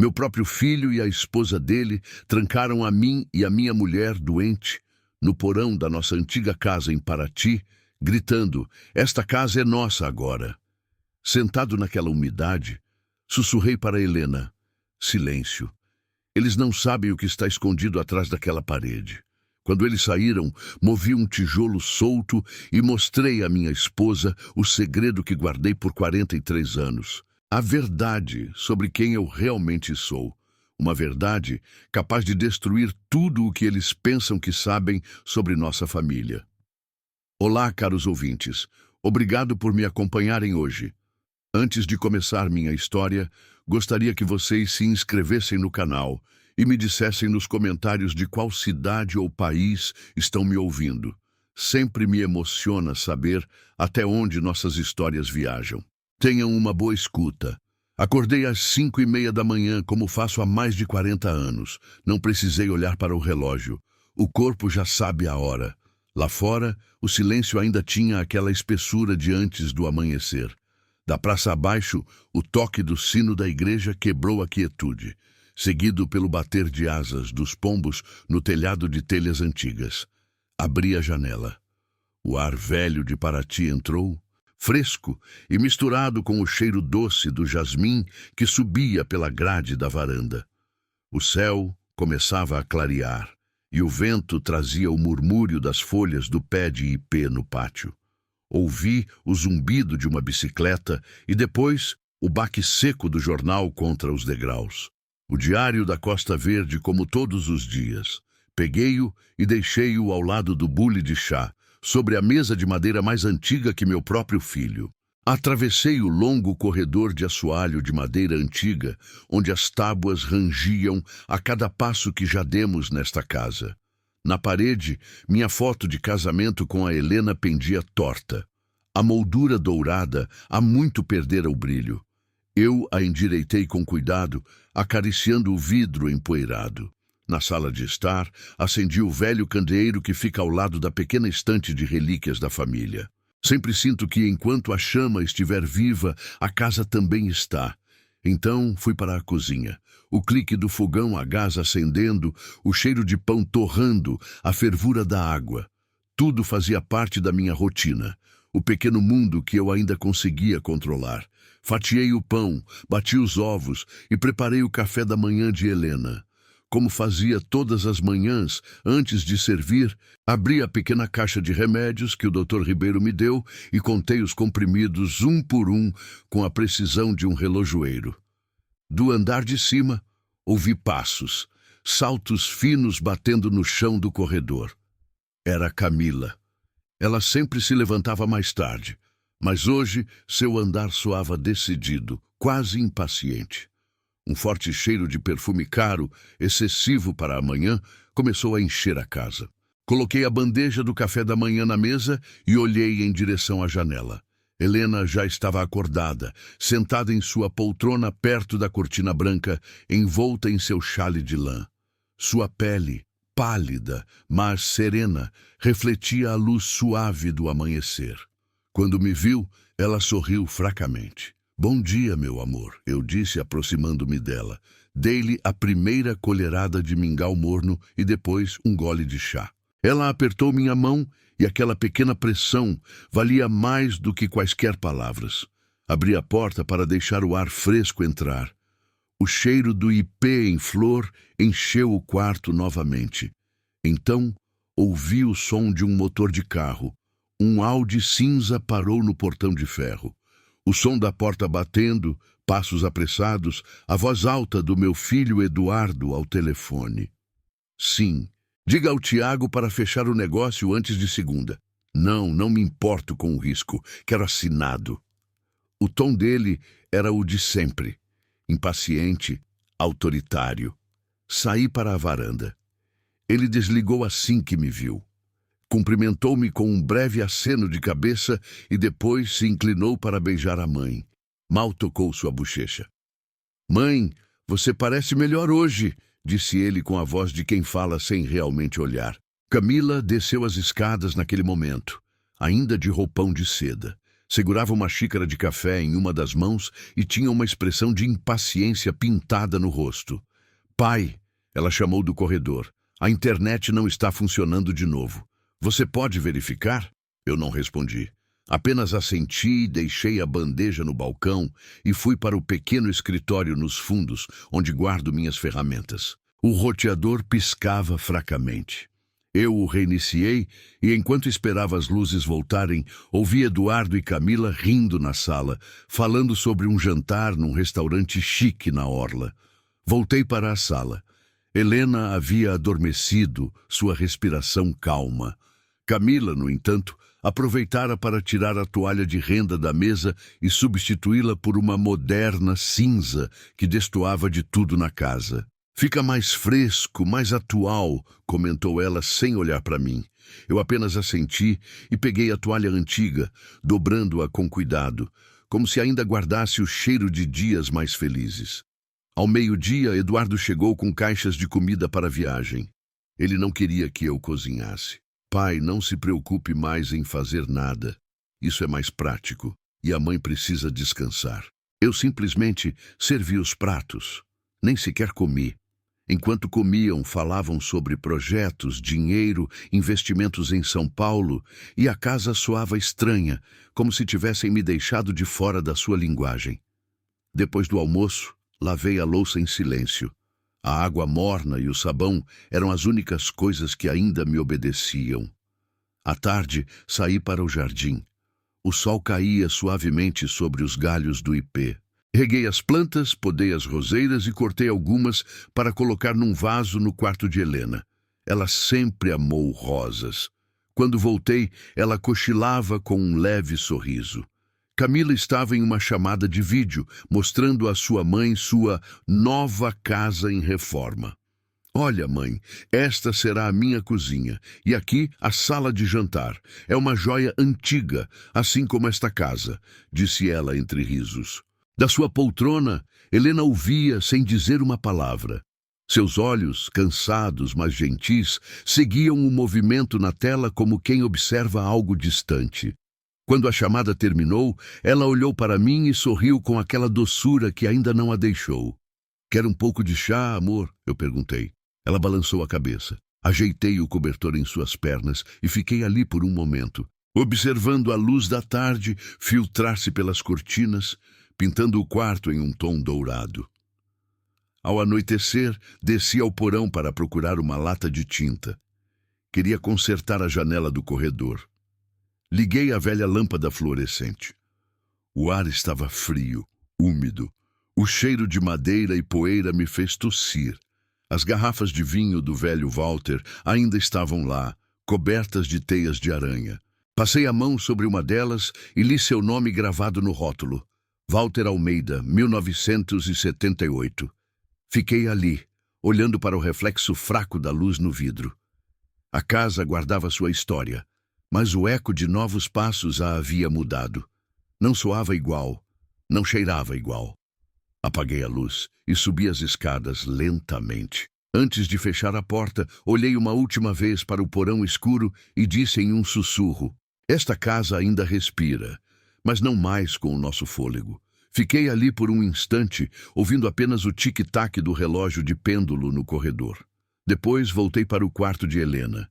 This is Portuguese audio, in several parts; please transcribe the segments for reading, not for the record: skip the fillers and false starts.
Meu próprio filho e a esposa dele trancaram a mim e a minha mulher doente no porão da nossa antiga casa em Paraty, gritando: "Esta casa é nossa agora." Sentado naquela umidade, sussurrei para Helena: "Silêncio. Eles não sabem o que está escondido atrás daquela parede." Quando eles saíram, movi um tijolo solto e mostrei à minha esposa o segredo que guardei por 43 anos. A verdade sobre quem eu realmente sou. Uma verdade capaz de destruir tudo o que eles pensam que sabem sobre nossa família. Olá, caros ouvintes. Obrigado por me acompanharem hoje. Antes de começar minha história, gostaria que vocês se inscrevessem no canal e me dissessem nos comentários de qual cidade ou país estão me ouvindo. Sempre me emociona saber até onde nossas histórias viajam. Tenham uma boa escuta. Acordei às 5:30 da manhã, como faço há mais de 40 anos. Não precisei olhar para o relógio. O corpo já sabe a hora. Lá fora, o silêncio ainda tinha aquela espessura de antes do amanhecer. Da praça abaixo, o toque do sino da igreja quebrou a quietude, seguido pelo bater de asas dos pombos no telhado de telhas antigas. Abri a janela. O ar velho de Paraty entrou, fresco e misturado com o cheiro doce do jasmim que subia pela grade da varanda. O céu começava a clarear e o vento trazia o murmúrio das folhas do pé de ipê no pátio. Ouvi o zumbido de uma bicicleta e depois o baque seco do jornal contra os degraus. O diário da Costa Verde, como todos os dias. Peguei-o e deixei-o ao lado do bule de chá, sobre a mesa de madeira mais antiga que meu próprio filho. Atravessei o longo corredor de assoalho de madeira antiga, onde as tábuas rangiam a cada passo que já demos nesta casa. Na parede, minha foto de casamento com a Helena pendia torta. A moldura dourada há muito perdera o brilho. Eu a endireitei com cuidado, acariciando o vidro empoeirado. Na sala de estar, acendi o velho candeeiro que fica ao lado da pequena estante de relíquias da família. Sempre sinto que, enquanto a chama estiver viva, a casa também está. Então, fui para a cozinha. O clique do fogão a gás acendendo, o cheiro de pão torrando, a fervura da água. Tudo fazia parte da minha rotina. O pequeno mundo que eu ainda conseguia controlar. Fatiei o pão, bati os ovos e preparei o café da manhã de Helena. Como fazia todas as manhãs, antes de servir, abri a pequena caixa de remédios que o Dr. Ribeiro me deu e contei os comprimidos um por um com a precisão de um relojoeiro. Do andar de cima, ouvi passos, saltos finos batendo no chão do corredor. Era Camila. Ela sempre se levantava mais tarde, mas hoje seu andar soava decidido, quase impaciente. Um forte cheiro de perfume caro, excessivo para a manhã, começou a encher a casa. Coloquei a bandeja do café da manhã na mesa e olhei em direção à janela. Helena já estava acordada, sentada em sua poltrona perto da cortina branca, envolta em seu chale de lã. Sua pele, pálida, mas serena, refletia a luz suave do amanhecer. Quando me viu, ela sorriu fracamente. "Bom dia, meu amor", eu disse, aproximando-me dela. Dei-lhe a primeira colherada de mingau morno e depois um gole de chá. Ela apertou minha mão e aquela pequena pressão valia mais do que quaisquer palavras. Abri a porta para deixar o ar fresco entrar. O cheiro do ipê em flor encheu o quarto novamente. Então, ouvi o som de um motor de carro. Um Audi cinza parou no portão de ferro. O som da porta batendo, passos apressados, a voz alta do meu filho Eduardo ao telefone. "Sim, diga ao Tiago para fechar o negócio antes de segunda." Não me importo com o risco, quero assinado." O tom dele era o de sempre, impaciente, autoritário. Saí para a varanda. Ele desligou assim que me viu. Cumprimentou-me com um breve aceno de cabeça e depois se inclinou para beijar a mãe. Mal tocou sua bochecha. "Mãe, você parece melhor hoje", disse ele com a voz de quem fala sem realmente olhar. Camila desceu as escadas naquele momento, ainda de roupão de seda. Segurava uma xícara de café em uma das mãos e tinha uma expressão de impaciência pintada no rosto. Pai, ela chamou do corredor. A internet não está funcionando de novo. Você pode verificar? Eu não respondi. Apenas assenti, deixei a bandeja no balcão e fui para o pequeno escritório nos fundos, onde guardo minhas ferramentas. O roteador piscava fracamente. Eu o reiniciei e, enquanto esperava as luzes voltarem, ouvi Eduardo e Camila rindo na sala, falando sobre um jantar num restaurante chique na orla. Voltei para a sala. Helena havia adormecido, sua respiração calma. Camila, no entanto, aproveitara para tirar a toalha de renda da mesa e substituí-la por uma moderna cinza que destoava de tudo na casa. Fica mais fresco, mais atual, comentou ela sem olhar para mim. Eu apenas assenti e peguei a toalha antiga, dobrando-a com cuidado, como se ainda guardasse o cheiro de dias mais felizes. Ao meio-dia, Eduardo chegou com caixas de comida para a viagem. Ele não queria que eu cozinhasse. Pai, não se preocupe mais em fazer nada. Isso é mais prático e a mãe precisa descansar. Eu simplesmente servi os pratos. Nem sequer comi. Enquanto comiam, falavam sobre projetos, dinheiro, investimentos em São Paulo, e a casa soava estranha, como se tivessem me deixado de fora da sua linguagem. Depois do almoço, lavei a louça em silêncio. A água morna e o sabão eram as únicas coisas que ainda me obedeciam. À tarde, saí para o jardim. O sol caía suavemente sobre os galhos do ipê. Reguei as plantas, podei as roseiras e cortei algumas para colocar num vaso no quarto de Helena. Ela sempre amou rosas. Quando voltei, ela cochilava com um leve sorriso. Camila estava em uma chamada de vídeo, mostrando à sua mãe sua nova casa em reforma. Olha, mãe, esta será a minha cozinha, e aqui a sala de jantar. É uma joia antiga, assim como esta casa, disse ela entre risos. Da sua poltrona, Helena ouvia sem dizer uma palavra. Seus olhos, cansados, mas gentis, seguiam o movimento na tela como quem observa algo distante. Quando a chamada terminou, ela olhou para mim e sorriu com aquela doçura que ainda não a deixou. Quer um pouco de chá, amor? Eu perguntei. Ela balançou a cabeça. Ajeitei o cobertor em suas pernas e fiquei ali por um momento, observando a luz da tarde filtrar-se pelas cortinas, pintando o quarto em um tom dourado. Ao anoitecer, desci ao porão para procurar uma lata de tinta. Queria consertar a janela do corredor. Liguei a velha lâmpada fluorescente. O ar estava frio, úmido. O cheiro de madeira e poeira me fez tossir. As garrafas de vinho do velho Walter ainda estavam lá, cobertas de teias de aranha. Passei a mão sobre uma delas e li seu nome gravado no rótulo. Walter Almeida, 1978. Fiquei ali, olhando para o reflexo fraco da luz no vidro. A casa guardava sua história, mas o eco de novos passos a havia mudado. Não soava igual, não cheirava igual. Apaguei a luz e subi as escadas lentamente. Antes de fechar a porta, olhei uma última vez para o porão escuro e disse em um sussurro: esta casa ainda respira, mas não mais com o nosso fôlego. Fiquei ali por um instante, ouvindo apenas o tic-tac do relógio de pêndulo no corredor. Depois voltei para o quarto de Helena.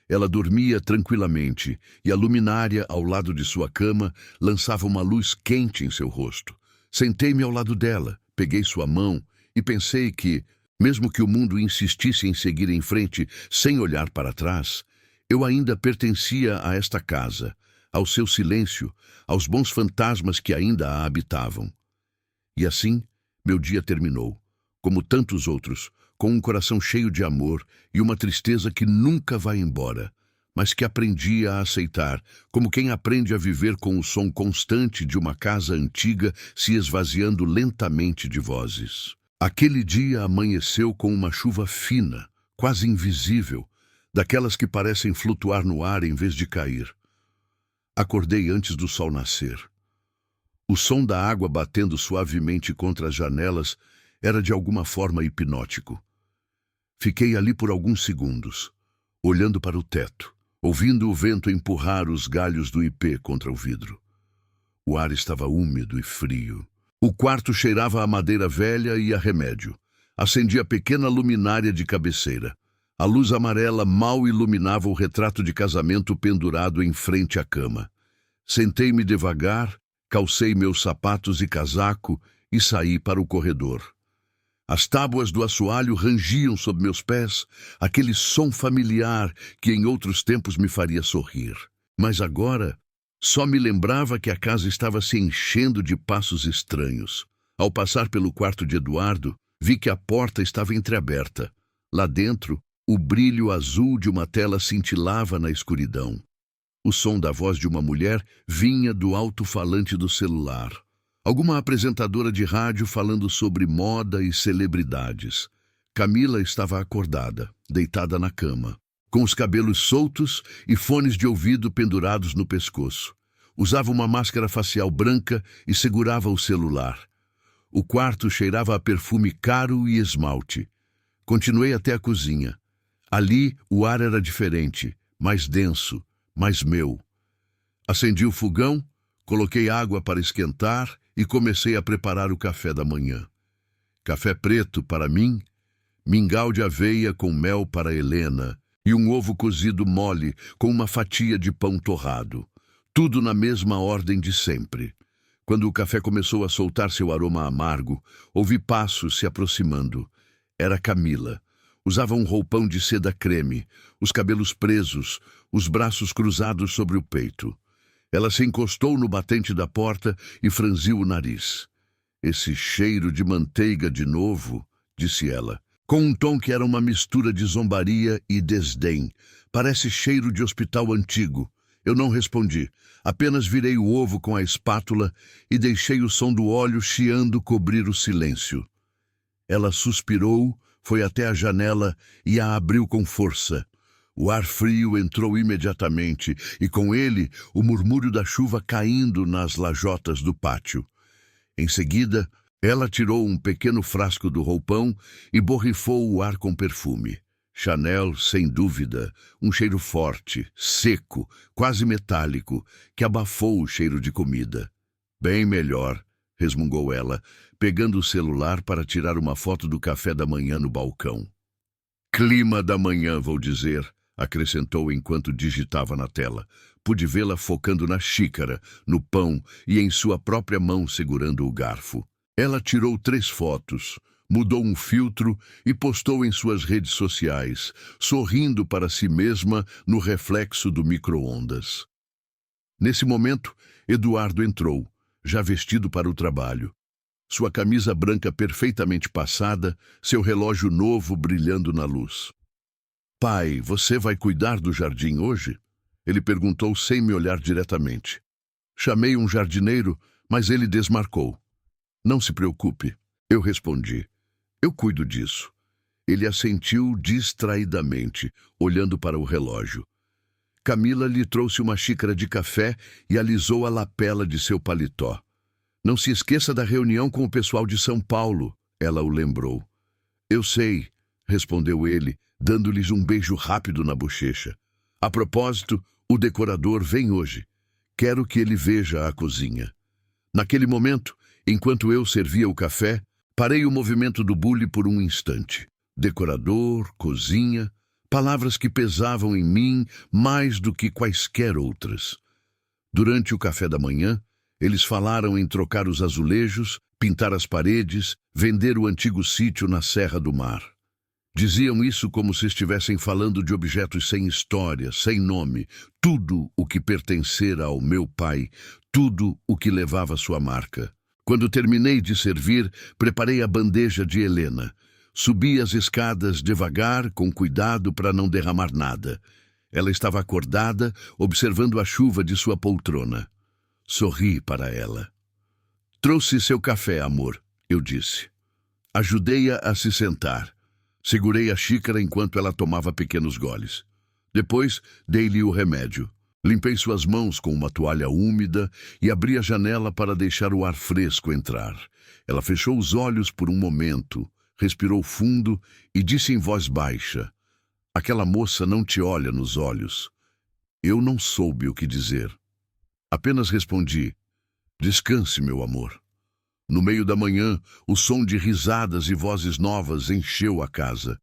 Ela dormia tranquilamente e a luminária ao lado de sua cama lançava uma luz quente em seu rosto. Sentei-me ao lado dela, peguei sua mão e pensei que, mesmo que o mundo insistisse em seguir em frente sem olhar para trás, eu ainda pertencia a esta casa, ao seu silêncio, aos bons fantasmas que ainda a habitavam. E assim, meu dia terminou, como tantos outros, com um coração cheio de amor e uma tristeza que nunca vai embora, mas que aprendi a aceitar, como quem aprende a viver com o som constante de uma casa antiga se esvaziando lentamente de vozes. Aquele dia amanheceu com uma chuva fina, quase invisível, daquelas que parecem flutuar no ar em vez de cair. Acordei antes do sol nascer. O som da água batendo suavemente contra as janelas era de alguma forma hipnótico. Fiquei ali por alguns segundos, olhando para o teto, ouvindo o vento empurrar os galhos do ipê contra o vidro. O ar estava úmido e frio. O quarto cheirava a madeira velha e a remédio. Acendi a pequena luminária de cabeceira. A luz amarela mal iluminava o retrato de casamento pendurado em frente à cama. Sentei-me devagar, calcei meus sapatos e casaco e saí para o corredor. As tábuas do assoalho rangiam sob meus pés, aquele som familiar que em outros tempos me faria sorrir. Mas agora só me lembrava que a casa estava se enchendo de passos estranhos. Ao passar pelo quarto de Eduardo, vi que a porta estava entreaberta. Lá dentro, o brilho azul de uma tela cintilava na escuridão. O som da voz de uma mulher vinha do alto-falante do celular. Alguma apresentadora de rádio falando sobre moda e celebridades. Camila estava acordada, deitada na cama, com os cabelos soltos e fones de ouvido pendurados no pescoço. Usava uma máscara facial branca e segurava o celular. O quarto cheirava a perfume caro e esmalte. Continuei até a cozinha. Ali o ar era diferente, mais denso, mais meu. Acendi o fogão, coloquei água para esquentar e comecei a preparar o café da manhã. Café preto para mim, mingau de aveia com mel para Helena e um ovo cozido mole com uma fatia de pão torrado. Tudo na mesma ordem de sempre. Quando o café começou a soltar seu aroma amargo, ouvi passos se aproximando. Era Camila. Usava um roupão de seda creme, os cabelos presos, os braços cruzados sobre o peito. Ela se encostou no batente da porta e franziu o nariz. "Esse cheiro de manteiga de novo", disse ela, com um tom que era uma mistura de zombaria e desdém. "Parece cheiro de hospital antigo." Eu não respondi, apenas virei o ovo com a espátula e deixei o som do óleo chiando cobrir o silêncio. Ela suspirou, foi até a janela e a abriu com força. O ar frio entrou imediatamente e com ele o murmúrio da chuva caindo nas lajotas do pátio. Em seguida, ela tirou um pequeno frasco do roupão e borrifou o ar com perfume. Chanel, sem dúvida, um cheiro forte, seco, quase metálico, que abafou o cheiro de comida. "Bem melhor", resmungou ela, pegando o celular para tirar uma foto do café da manhã no balcão. "Clima da manhã, vou dizer", acrescentou enquanto digitava na tela. Pude vê-la focando na xícara, no pão e em sua própria mão segurando o garfo. Ela tirou 3 fotos, mudou um filtro e postou em suas redes sociais, sorrindo para si mesma no reflexo do micro-ondas. Nesse momento, Eduardo entrou, já vestido para o trabalho. Sua camisa branca perfeitamente passada, seu relógio novo brilhando na luz. "Pai, você vai cuidar do jardim hoje?" Ele perguntou sem me olhar diretamente. Chamei um jardineiro, mas ele desmarcou. "Não se preocupe", eu respondi. "Eu cuido disso." Ele assentiu distraidamente, olhando para o relógio. Camila lhe trouxe uma xícara de café e alisou a lapela de seu paletó. "Não se esqueça da reunião com o pessoal de São Paulo", ela o lembrou. "Eu sei", respondeu ele, dando-lhes um beijo rápido na bochecha. "A propósito, o decorador vem hoje. Quero que ele veja a cozinha." Naquele momento, enquanto eu servia o café, parei o movimento do bule por um instante. Decorador, cozinha, palavras que pesavam em mim mais do que quaisquer outras. Durante o café da manhã, eles falaram em trocar os azulejos, pintar as paredes, vender o antigo sítio na Serra do Mar. Diziam isso como se estivessem falando de objetos sem história, sem nome, tudo o que pertencera ao meu pai, tudo o que levava sua marca. Quando terminei de servir, preparei a bandeja de Helena. Subi as escadas devagar, com cuidado para não derramar nada. Ela estava acordada, observando a chuva de sua poltrona. Sorri para ela. "Trouxe seu café, amor", eu disse. Ajudei-a a se sentar. Segurei a xícara enquanto ela tomava pequenos goles. Depois, dei-lhe o remédio. Limpei suas mãos com uma toalha úmida e abri a janela para deixar o ar fresco entrar. Ela fechou os olhos por um momento, respirou fundo e disse em voz baixa: "Aquela moça não te olha nos olhos." Eu não soube o que dizer. Apenas respondi: Descanse, meu amor. No meio da manhã, o som de risadas e vozes novas encheu a casa.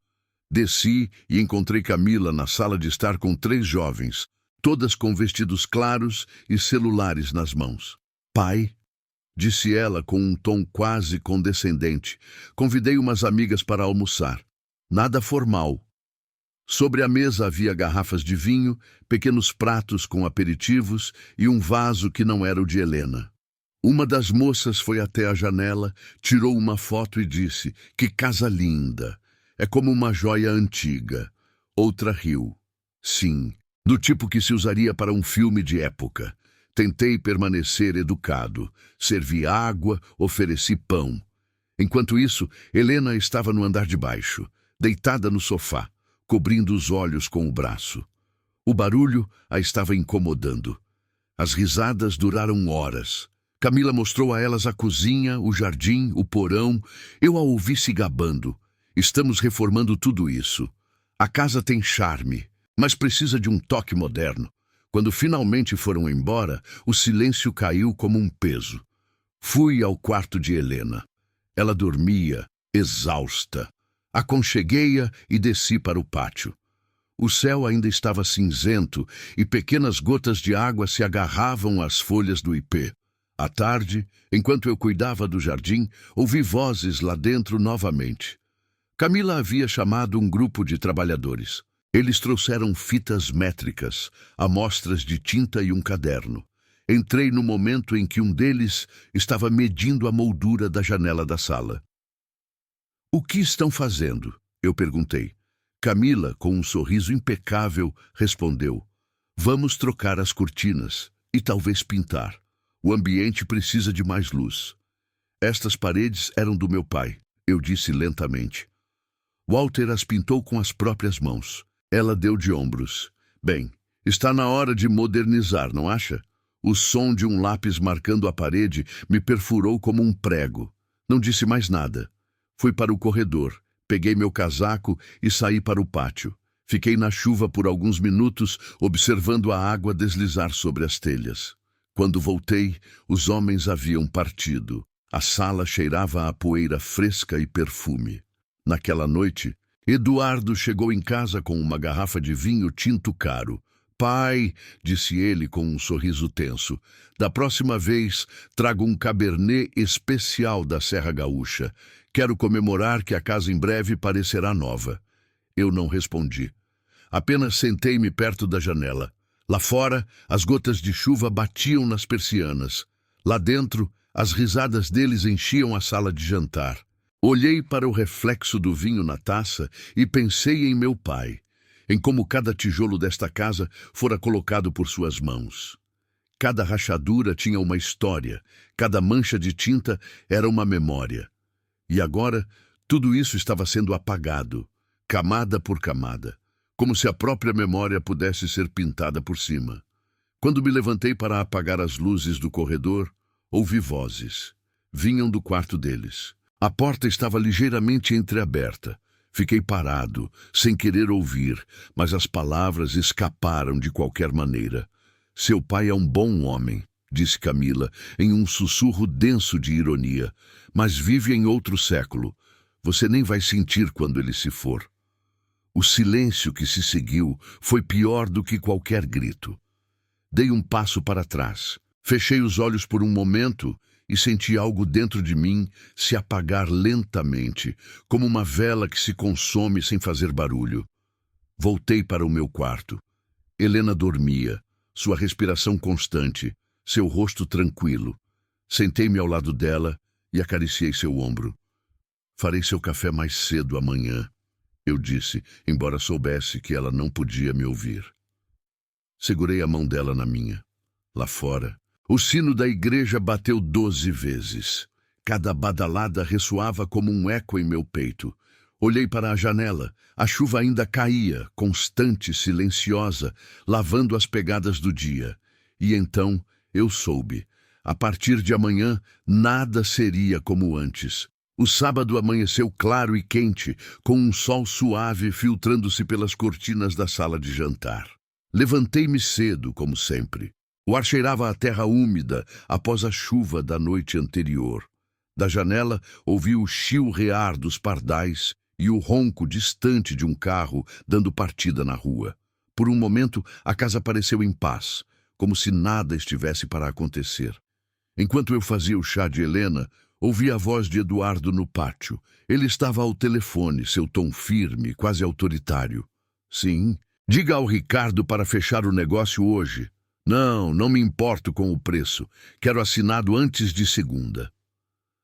Desci e encontrei Camila na sala de estar com 3 jovens, todas com vestidos claros e celulares nas mãos. Pai, disse ela com um tom quase condescendente, convidei umas amigas para almoçar. Nada formal. Sobre a mesa havia garrafas de vinho, pequenos pratos com aperitivos e um vaso que não era o de Helena. Uma das moças foi até a janela, tirou uma foto e disse: "Que casa linda! É como uma joia antiga." Outra riu. Sim, do tipo que se usaria para um filme de época. Tentei permanecer educado. Servi água, ofereci pão. Enquanto isso, Helena estava no andar de baixo, deitada no sofá, cobrindo os olhos com o braço. O barulho a estava incomodando. As risadas duraram horas. Camila mostrou a elas a cozinha, o jardim, o porão. Eu a ouvi se gabando. Estamos reformando tudo isso. A casa tem charme, mas precisa de um toque moderno. Quando finalmente foram embora, o silêncio caiu como um peso. Fui ao quarto de Helena. Ela dormia, exausta. Aconcheguei-a e desci para o pátio. O céu ainda estava cinzento e pequenas gotas de água se agarravam às folhas do ipê. À tarde, enquanto eu cuidava do jardim, ouvi vozes lá dentro novamente. Camila havia chamado um grupo de trabalhadores. Eles trouxeram fitas métricas, amostras de tinta e um caderno. Entrei no momento em que um deles estava medindo a moldura da janela da sala. "O que estão fazendo?" eu perguntei. Camila, com um sorriso impecável, respondeu: "Vamos trocar as cortinas e talvez pintar. O ambiente precisa de mais luz." "Estas paredes eram do meu pai", eu disse lentamente. Walter as pintou com as próprias mãos. Ela deu de ombros. "Bem, está na hora de modernizar, não acha?" O som de um lápis marcando a parede me perfurou como um prego. Não disse mais nada. Fui para o corredor, peguei meu casaco e saí para o pátio. Fiquei na chuva por alguns minutos, observando a água deslizar sobre as telhas. Quando voltei, os homens haviam partido. A sala cheirava a poeira fresca e perfume. Naquela noite, Eduardo chegou em casa com uma garrafa de vinho tinto caro. "Pai", disse ele com um sorriso tenso, "da próxima vez trago um Cabernet especial da Serra Gaúcha. Quero comemorar que a casa em breve parecerá nova." Eu não respondi. Apenas sentei-me perto da janela. Lá fora, as gotas de chuva batiam nas persianas. Lá dentro, as risadas deles enchiam a sala de jantar. Olhei para o reflexo do vinho na taça e pensei em meu pai, em como cada tijolo desta casa fora colocado por suas mãos. Cada rachadura tinha uma história, cada mancha de tinta era uma memória. E agora, tudo isso estava sendo apagado, camada por camada, como se a própria memória pudesse ser pintada por cima. Quando me levantei para apagar as luzes do corredor, ouvi vozes. Vinham do quarto deles. A porta estava ligeiramente entreaberta. Fiquei parado, sem querer ouvir, mas as palavras escaparam de qualquer maneira. "Seu pai é um bom homem", disse Camila, em um sussurro denso de ironia, "mas vive em outro século. Você nem vai sentir quando ele se for." O silêncio que se seguiu foi pior do que qualquer grito. Dei um passo para trás. Fechei os olhos por um momento e senti algo dentro de mim se apagar lentamente, como uma vela que se consome sem fazer barulho. Voltei para o meu quarto. Helena dormia, sua respiração constante, seu rosto tranquilo. Sentei-me ao lado dela e acariciei seu ombro. "Farei seu café mais cedo amanhã", eu disse, embora soubesse que ela não podia me ouvir. Segurei a mão dela na minha. Lá fora, o sino da igreja bateu 12 vezes. Cada badalada ressoava como um eco em meu peito. Olhei para a janela. A chuva ainda caía, constante, silenciosa, lavando as pegadas do dia. E então eu soube. A partir de amanhã, nada seria como antes. O sábado amanheceu claro e quente, com um sol suave filtrando-se pelas cortinas da sala de jantar. Levantei-me cedo, como sempre. O ar cheirava a terra úmida após a chuva da noite anterior. Da janela ouvi o chilrear dos pardais e o ronco distante de um carro dando partida na rua. Por um momento, a casa pareceu em paz, como se nada estivesse para acontecer. Enquanto eu fazia o chá de Helena, ouvi a voz de Eduardo no pátio. Ele estava ao telefone, seu tom firme, quase autoritário. Sim, diga ao Ricardo para fechar o negócio hoje. Não me importo com o preço. Quero assinado antes de segunda.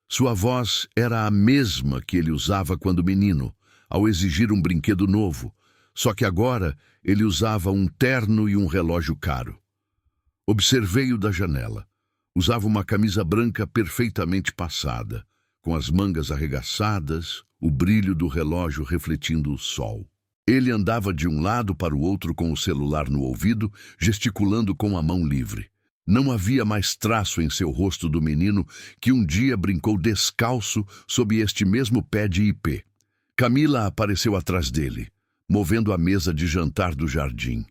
Sua voz era a mesma que ele usava quando menino, ao exigir um brinquedo novo, só que agora ele usava um terno e um relógio caro. Observei-o da janela. Usava uma camisa branca perfeitamente passada, com as mangas arregaçadas, o brilho do relógio refletindo o sol. Ele andava de um lado para o outro com o celular no ouvido, gesticulando com a mão livre. Não havia mais traço em seu rosto do menino que um dia brincou descalço sob este mesmo pé de ipê. Camila apareceu atrás dele, movendo a mesa de jantar do jardim.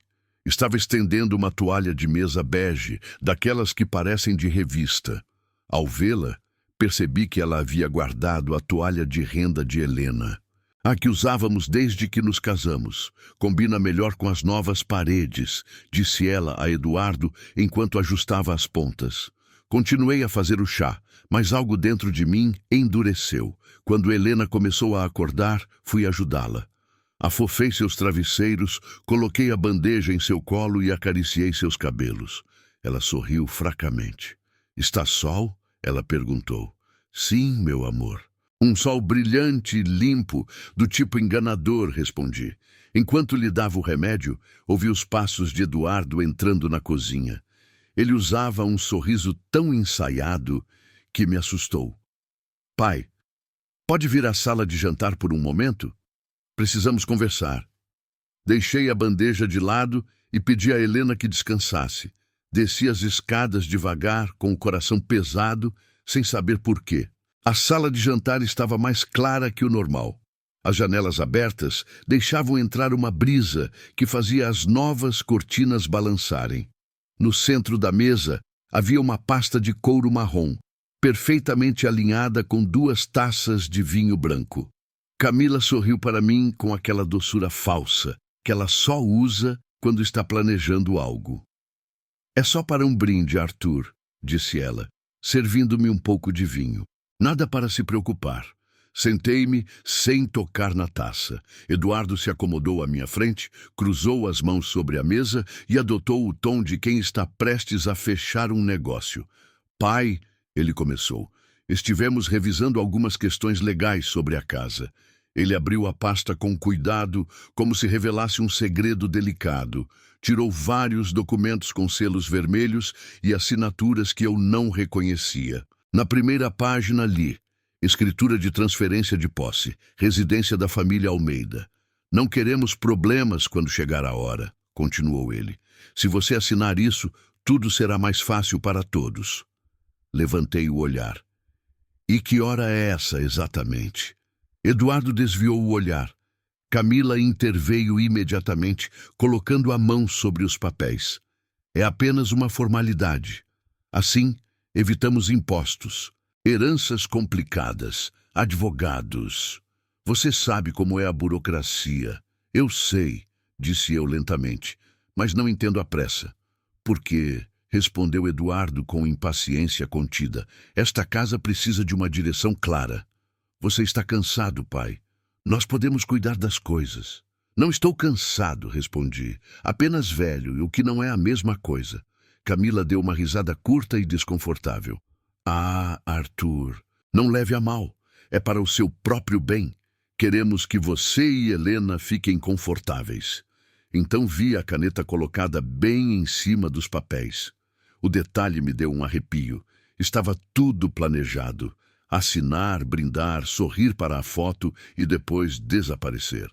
Estava estendendo uma toalha de mesa bege, daquelas que parecem de revista. Ao vê-la, percebi que ela havia guardado a toalha de renda de Helena. A que usávamos desde que nos casamos. Combina melhor com as novas paredes, disse ela a Eduardo enquanto ajustava as pontas. Continuei a fazer o chá, mas algo dentro de mim endureceu. Quando Helena começou a acordar, fui ajudá-la. Afofei seus travesseiros, coloquei a bandeja em seu colo e acariciei seus cabelos. Ela sorriu fracamente. Está sol? Ela perguntou. Sim, meu amor. Um sol brilhante e limpo, do tipo enganador, respondi. Enquanto lhe dava o remédio, ouvi os passos de Eduardo entrando na cozinha. Ele usava um sorriso tão ensaiado que me assustou. Pai, pode vir à sala de jantar por um momento? Precisamos conversar. Deixei a bandeja de lado e pedi a Helena que descansasse. Desci as escadas devagar, com o coração pesado, sem saber por quê. A sala de jantar estava mais clara que o normal. As janelas abertas deixavam entrar uma brisa que fazia as novas cortinas balançarem. No centro da mesa havia uma pasta de couro marrom, perfeitamente alinhada com 2 taças de vinho branco. Camila sorriu para mim com aquela doçura falsa, que ela só usa quando está planejando algo. É só para um brinde, Arthur, disse ela, servindo-me um pouco de vinho. Nada para se preocupar. Sentei-me sem tocar na taça. Eduardo se acomodou à minha frente, cruzou as mãos sobre a mesa e adotou o tom de quem está prestes a fechar um negócio. Pai, ele começou, estivemos revisando algumas questões legais sobre a casa. Ele abriu a pasta com cuidado, como se revelasse um segredo delicado. Tirou vários documentos com selos vermelhos e assinaturas que eu não reconhecia. Na primeira página li: escritura de transferência de posse, residência da família Almeida. Não queremos problemas quando chegar a hora, continuou ele. Se você assinar isso, tudo será mais fácil para todos. Levantei o olhar. E que hora é essa exatamente? Eduardo desviou o olhar. Camila interveio imediatamente, colocando a mão sobre os papéis. É apenas uma formalidade. Assim, evitamos impostos, heranças complicadas, advogados. Você sabe como é a burocracia. Eu sei, disse eu lentamente, mas não entendo a pressa. Por quê? Respondeu Eduardo com impaciência contida. Esta casa precisa de uma direção clara. Você está cansado, pai. Nós podemos cuidar das coisas. Não estou cansado, respondi. Apenas velho, o que não é a mesma coisa. Camila deu uma risada curta e desconfortável. Ah, Arthur, não leve a mal. É para o seu próprio bem. Queremos que você e Helena fiquem confortáveis. Então vi a caneta colocada bem em cima dos papéis. O detalhe me deu um arrepio. Estava tudo planejado. Assinar, brindar, sorrir para a foto e depois desaparecer.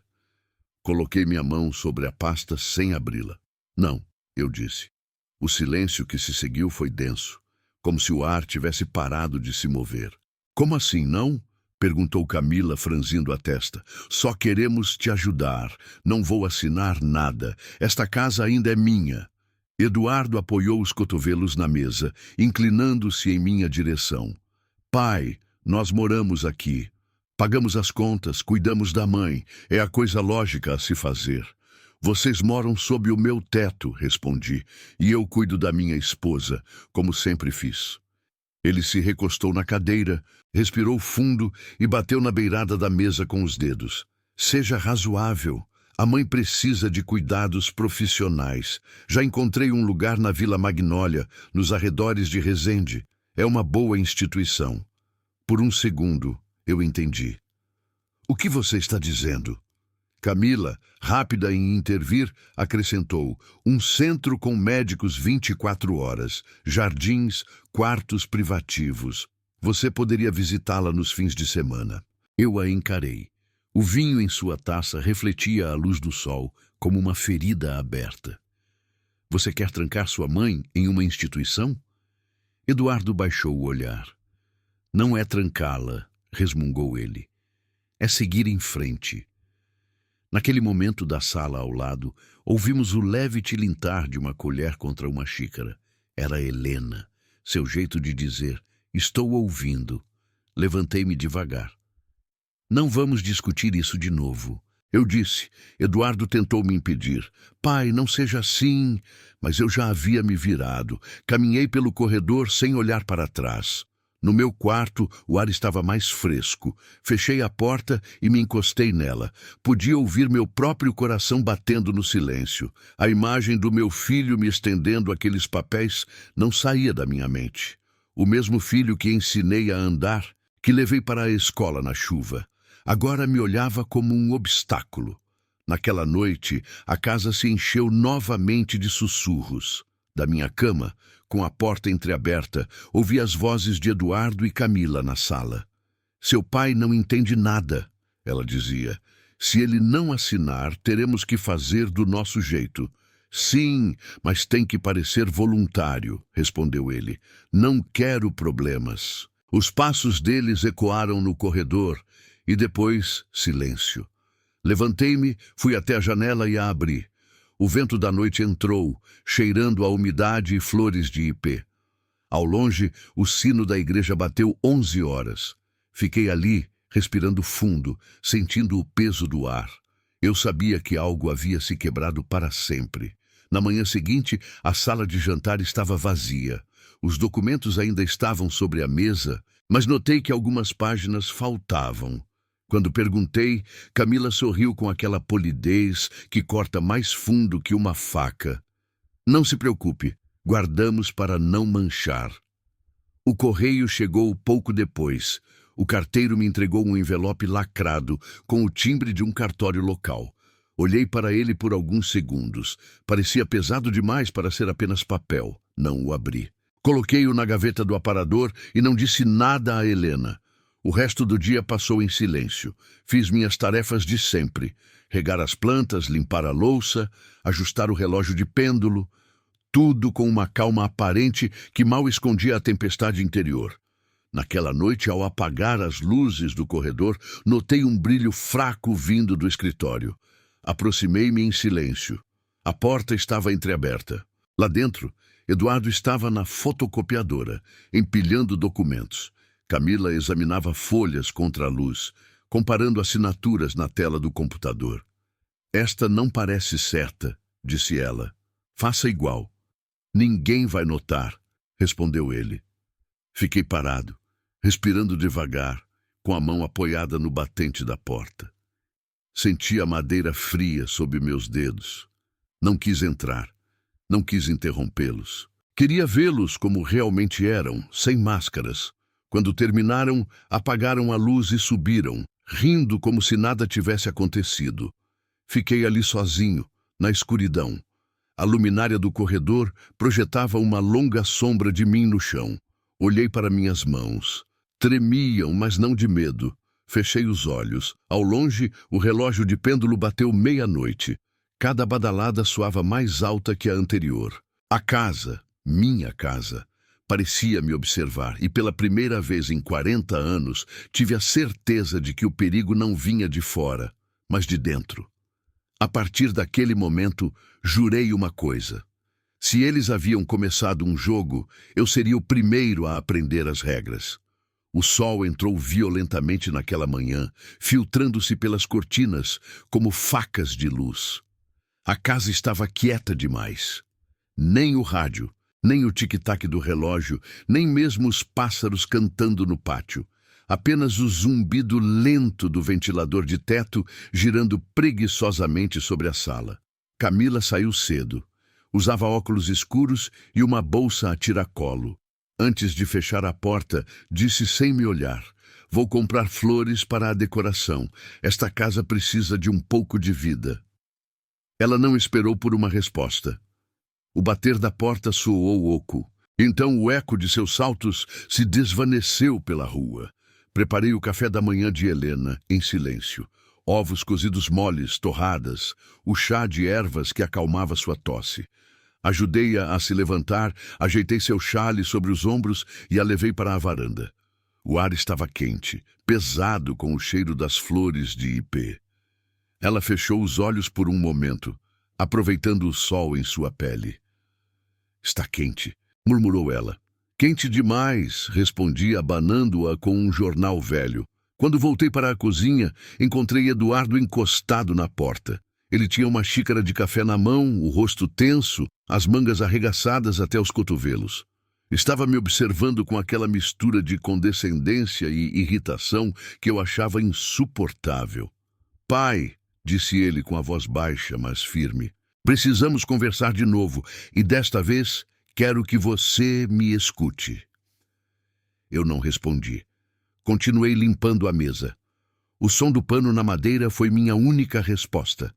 Coloquei minha mão sobre a pasta sem abri-la. Não, eu disse. O silêncio que se seguiu foi denso, como se o ar tivesse parado de se mover. Como assim, não? Perguntou Camila, franzindo a testa. Só queremos te ajudar. Não vou assinar nada. Esta casa ainda é minha. Eduardo apoiou os cotovelos na mesa, inclinando-se em minha direção. Pai, nós moramos aqui. Pagamos as contas, cuidamos da mãe. É a coisa lógica a se fazer. Vocês moram sob o meu teto, respondi, e eu cuido da minha esposa, como sempre fiz. Ele se recostou na cadeira, respirou fundo e bateu na beirada da mesa com os dedos. Seja razoável. A mãe precisa de cuidados profissionais. Já encontrei um lugar na Vila Magnólia, nos arredores de Resende. É uma boa instituição. Por um segundo, eu entendi. O que você está dizendo? Camila, rápida em intervir, acrescentou: um centro com médicos 24 horas, jardins, quartos privativos. Você poderia visitá-la nos fins de semana. Eu a encarei. O vinho em sua taça refletia a luz do sol como uma ferida aberta. Você quer trancar sua mãe em uma instituição? Eduardo baixou o olhar. Não é trancá-la, resmungou ele. É seguir em frente. Naquele momento da sala ao lado, ouvimos o leve tilintar de uma colher contra uma xícara. Era Helena, seu jeito de dizer, estou ouvindo. Levantei-me devagar. Não vamos discutir isso de novo. Eu disse. Eduardo tentou me impedir. Pai, não seja assim. Mas eu já havia me virado. Caminhei pelo corredor sem olhar para trás. No meu quarto, o ar estava mais fresco. Fechei a porta e me encostei nela. Podia ouvir meu próprio coração batendo no silêncio. A imagem do meu filho me estendendo aqueles papéis não saía da minha mente. O mesmo filho que ensinei a andar, que levei para a escola na chuva. Agora me olhava como um obstáculo. Naquela noite, a casa se encheu novamente de sussurros. Da minha cama, com a porta entreaberta, ouvi as vozes de Eduardo e Camila na sala. Seu pai não entende nada, ela dizia. Se ele não assinar, teremos que fazer do nosso jeito. Sim, mas tem que parecer voluntário, respondeu ele. Não quero problemas. Os passos deles ecoaram no corredor e depois silêncio. Levantei-me, fui até a janela e a abri. O vento da noite entrou, cheirando a umidade e flores de ipê. Ao longe, o sino da igreja bateu 11 horas. Fiquei ali, respirando fundo, sentindo o peso do ar. Eu sabia que algo havia se quebrado para sempre. Na manhã seguinte, a sala de jantar estava vazia. Os documentos ainda estavam sobre a mesa, mas notei que algumas páginas faltavam. Quando perguntei, Camila sorriu com aquela polidez que corta mais fundo que uma faca. Não se preocupe, guardamos para não manchar. O correio chegou pouco depois. O carteiro me entregou um envelope lacrado com o timbre de um cartório local. Olhei para ele por alguns segundos. Parecia pesado demais para ser apenas papel. Não o abri. Coloquei-o na gaveta do aparador e não disse nada a Helena. O resto do dia passou em silêncio. Fiz minhas tarefas de sempre. Regar as plantas, limpar a louça, ajustar o relógio de pêndulo. Tudo com uma calma aparente que mal escondia a tempestade interior. Naquela noite, ao apagar as luzes do corredor, notei um brilho fraco vindo do escritório. Aproximei-me em silêncio. A porta estava entreaberta. Lá dentro, Eduardo estava na fotocopiadora, empilhando documentos. Camila examinava folhas contra a luz, comparando assinaturas na tela do computador. Esta não parece certa, disse ela. Faça igual. Ninguém vai notar, respondeu ele. Fiquei parado, respirando devagar, com a mão apoiada no batente da porta. Senti a madeira fria sob meus dedos. Não quis entrar, não quis interrompê-los. Queria vê-los como realmente eram, sem máscaras. Quando terminaram, apagaram a luz e subiram, rindo como se nada tivesse acontecido. Fiquei ali sozinho, na escuridão. A luminária do corredor projetava uma longa sombra de mim no chão. Olhei para minhas mãos. Tremiam, mas não de medo. Fechei os olhos. Ao longe, o relógio de pêndulo bateu meia-noite. Cada badalada soava mais alta que a anterior. A casa, minha casa, parecia me observar, e pela primeira vez em 40 anos tive a certeza de que o perigo não vinha de fora, mas de dentro. A partir daquele momento, jurei uma coisa. Se eles haviam começado um jogo, eu seria o primeiro a aprender as regras. O sol entrou violentamente naquela manhã, filtrando-se pelas cortinas como facas de luz. A casa estava quieta demais. Nem o rádio, nem o tic-tac do relógio, nem mesmo os pássaros cantando no pátio. Apenas o zumbido lento do ventilador de teto girando preguiçosamente sobre a sala. Camila saiu cedo. Usava óculos escuros e uma bolsa a tiracolo. Antes de fechar a porta, disse sem me olhar: "Vou comprar flores para a decoração. Esta casa precisa de um pouco de vida." Ela não esperou por uma resposta. O bater da porta soou oco. Então o eco de seus saltos se desvaneceu pela rua. Preparei o café da manhã de Helena, em silêncio. Ovos cozidos moles, torradas, o chá de ervas que acalmava sua tosse. Ajudei-a a se levantar, ajeitei seu chale sobre os ombros e a levei para a varanda. O ar estava quente, pesado com o cheiro das flores de ipê. Ela fechou os olhos por um momento, aproveitando o sol em sua pele. "Está quente", murmurou ela. "Quente demais", respondi, abanando-a com um jornal velho. Quando voltei para a cozinha, encontrei Eduardo encostado na porta. Ele tinha uma xícara de café na mão, o rosto tenso, as mangas arregaçadas até os cotovelos. Estava me observando com aquela mistura de condescendência e irritação que eu achava insuportável. "Pai", disse ele com a voz baixa, mas firme, "precisamos conversar de novo, e desta vez quero que você me escute." Eu não respondi. Continuei limpando a mesa. O som do pano na madeira foi minha única resposta.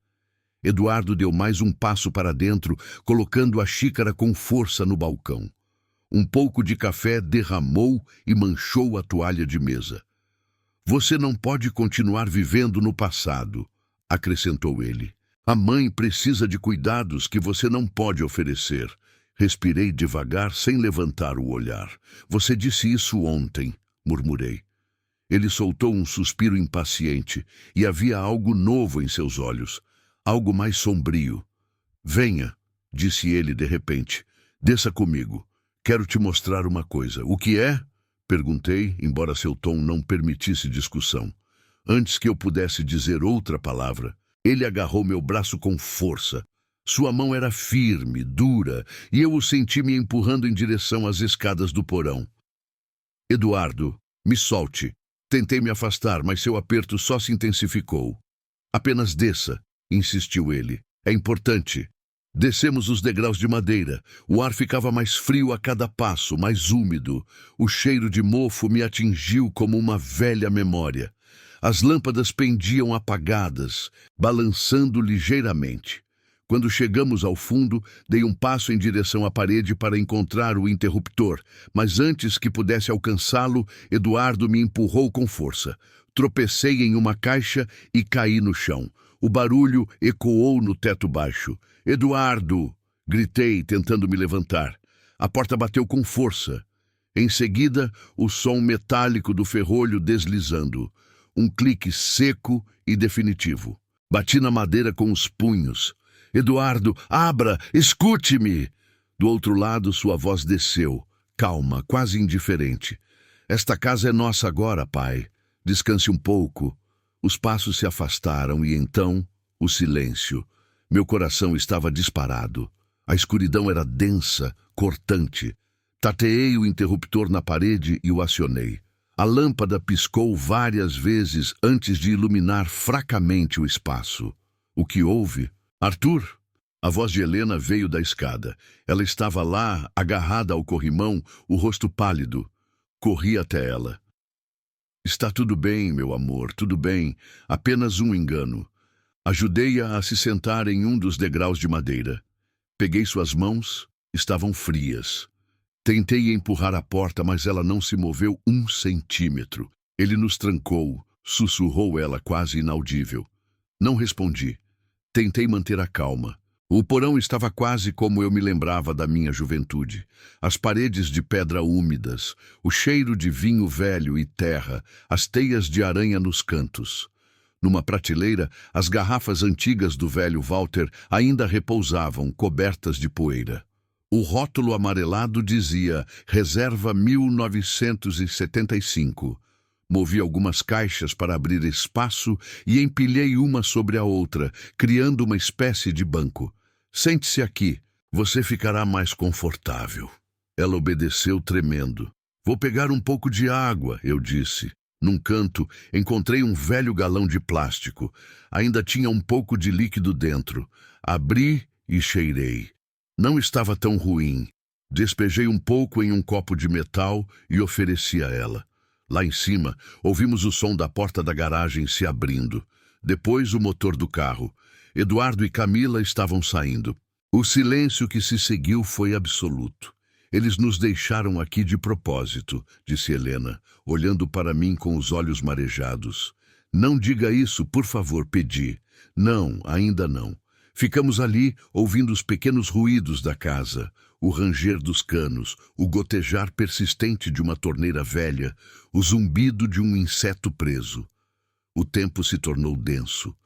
Eduardo deu mais um passo para dentro, colocando a xícara com força no balcão. Um pouco de café derramou e manchou a toalha de mesa. "Você não pode continuar vivendo no passado", acrescentou ele. "A mãe precisa de cuidados que você não pode oferecer." Respirei devagar, sem levantar o olhar. "Você disse isso ontem", murmurei. Ele soltou um suspiro impaciente, e havia algo novo em seus olhos. Algo mais sombrio. "Venha", disse ele de repente. "Desça comigo. Quero te mostrar uma coisa." "O que é?" perguntei, embora seu tom não permitisse discussão. Antes que eu pudesse dizer outra palavra, ele agarrou meu braço com força. Sua mão era firme, dura, e eu o senti me empurrando em direção às escadas do porão. "Eduardo, me solte." Tentei me afastar, mas seu aperto só se intensificou. "Apenas desça", insistiu ele. "É importante." Descemos os degraus de madeira. O ar ficava mais frio a cada passo, mais úmido. O cheiro de mofo me atingiu como uma velha memória. As lâmpadas pendiam apagadas, balançando ligeiramente. Quando chegamos ao fundo, dei um passo em direção à parede para encontrar o interruptor, mas antes que pudesse alcançá-lo, Eduardo me empurrou com força. Tropecei em uma caixa e caí no chão. O barulho ecoou no teto baixo. "Eduardo!" gritei, tentando me levantar. A porta bateu com força. Em seguida, o som metálico do ferrolho deslizando. Um clique seco e definitivo. Bati na madeira com os punhos. "Eduardo, abra! Escute-me!" Do outro lado, sua voz desceu, calma, quase indiferente. "Esta casa é nossa agora, pai. Descanse um pouco." Os passos se afastaram e então, o silêncio. Meu coração estava disparado. A escuridão era densa, cortante. Tateei o interruptor na parede e o acionei. A lâmpada piscou várias vezes antes de iluminar fracamente o espaço. "O que houve?" "Arthur?" A voz de Helena veio da escada. Ela estava lá, agarrada ao corrimão, o rosto pálido. Corri até ela. "Está tudo bem, meu amor, tudo bem. Apenas um engano." Ajudei-a a se sentar em um dos degraus de madeira. Peguei suas mãos, estavam frias. Tentei empurrar a porta, mas ela não se moveu 1 centímetro. "Ele nos trancou", sussurrou ela quase inaudível. Não respondi. Tentei manter a calma. O porão estava quase como eu me lembrava da minha juventude. As paredes de pedra úmidas, o cheiro de vinho velho e terra, as teias de aranha nos cantos. Numa prateleira, as garrafas antigas do velho Walter ainda repousavam, cobertas de poeira. O rótulo amarelado dizia Reserva 1975. Movi algumas caixas para abrir espaço e empilhei uma sobre a outra, criando uma espécie de banco. Sente-se aqui, você ficará mais confortável. Ela obedeceu tremendo. Vou pegar um pouco de água, eu disse. Num canto, encontrei um velho galão de plástico. Ainda tinha um pouco de líquido dentro. Abri e cheirei. Não estava tão ruim. Despejei um pouco em um copo de metal e ofereci a ela. Lá em cima, ouvimos o som da porta da garagem se abrindo. Depois, o motor do carro. Eduardo e Camila estavam saindo. O silêncio que se seguiu foi absoluto. Eles nos deixaram aqui de propósito, disse Helena, olhando para mim com os olhos marejados. Não diga isso, por favor, pedi. Não, ainda não. Ficamos ali, ouvindo os pequenos ruídos da casa, o ranger dos canos, o gotejar persistente de uma torneira velha, o zumbido de um inseto preso. O tempo se tornou denso.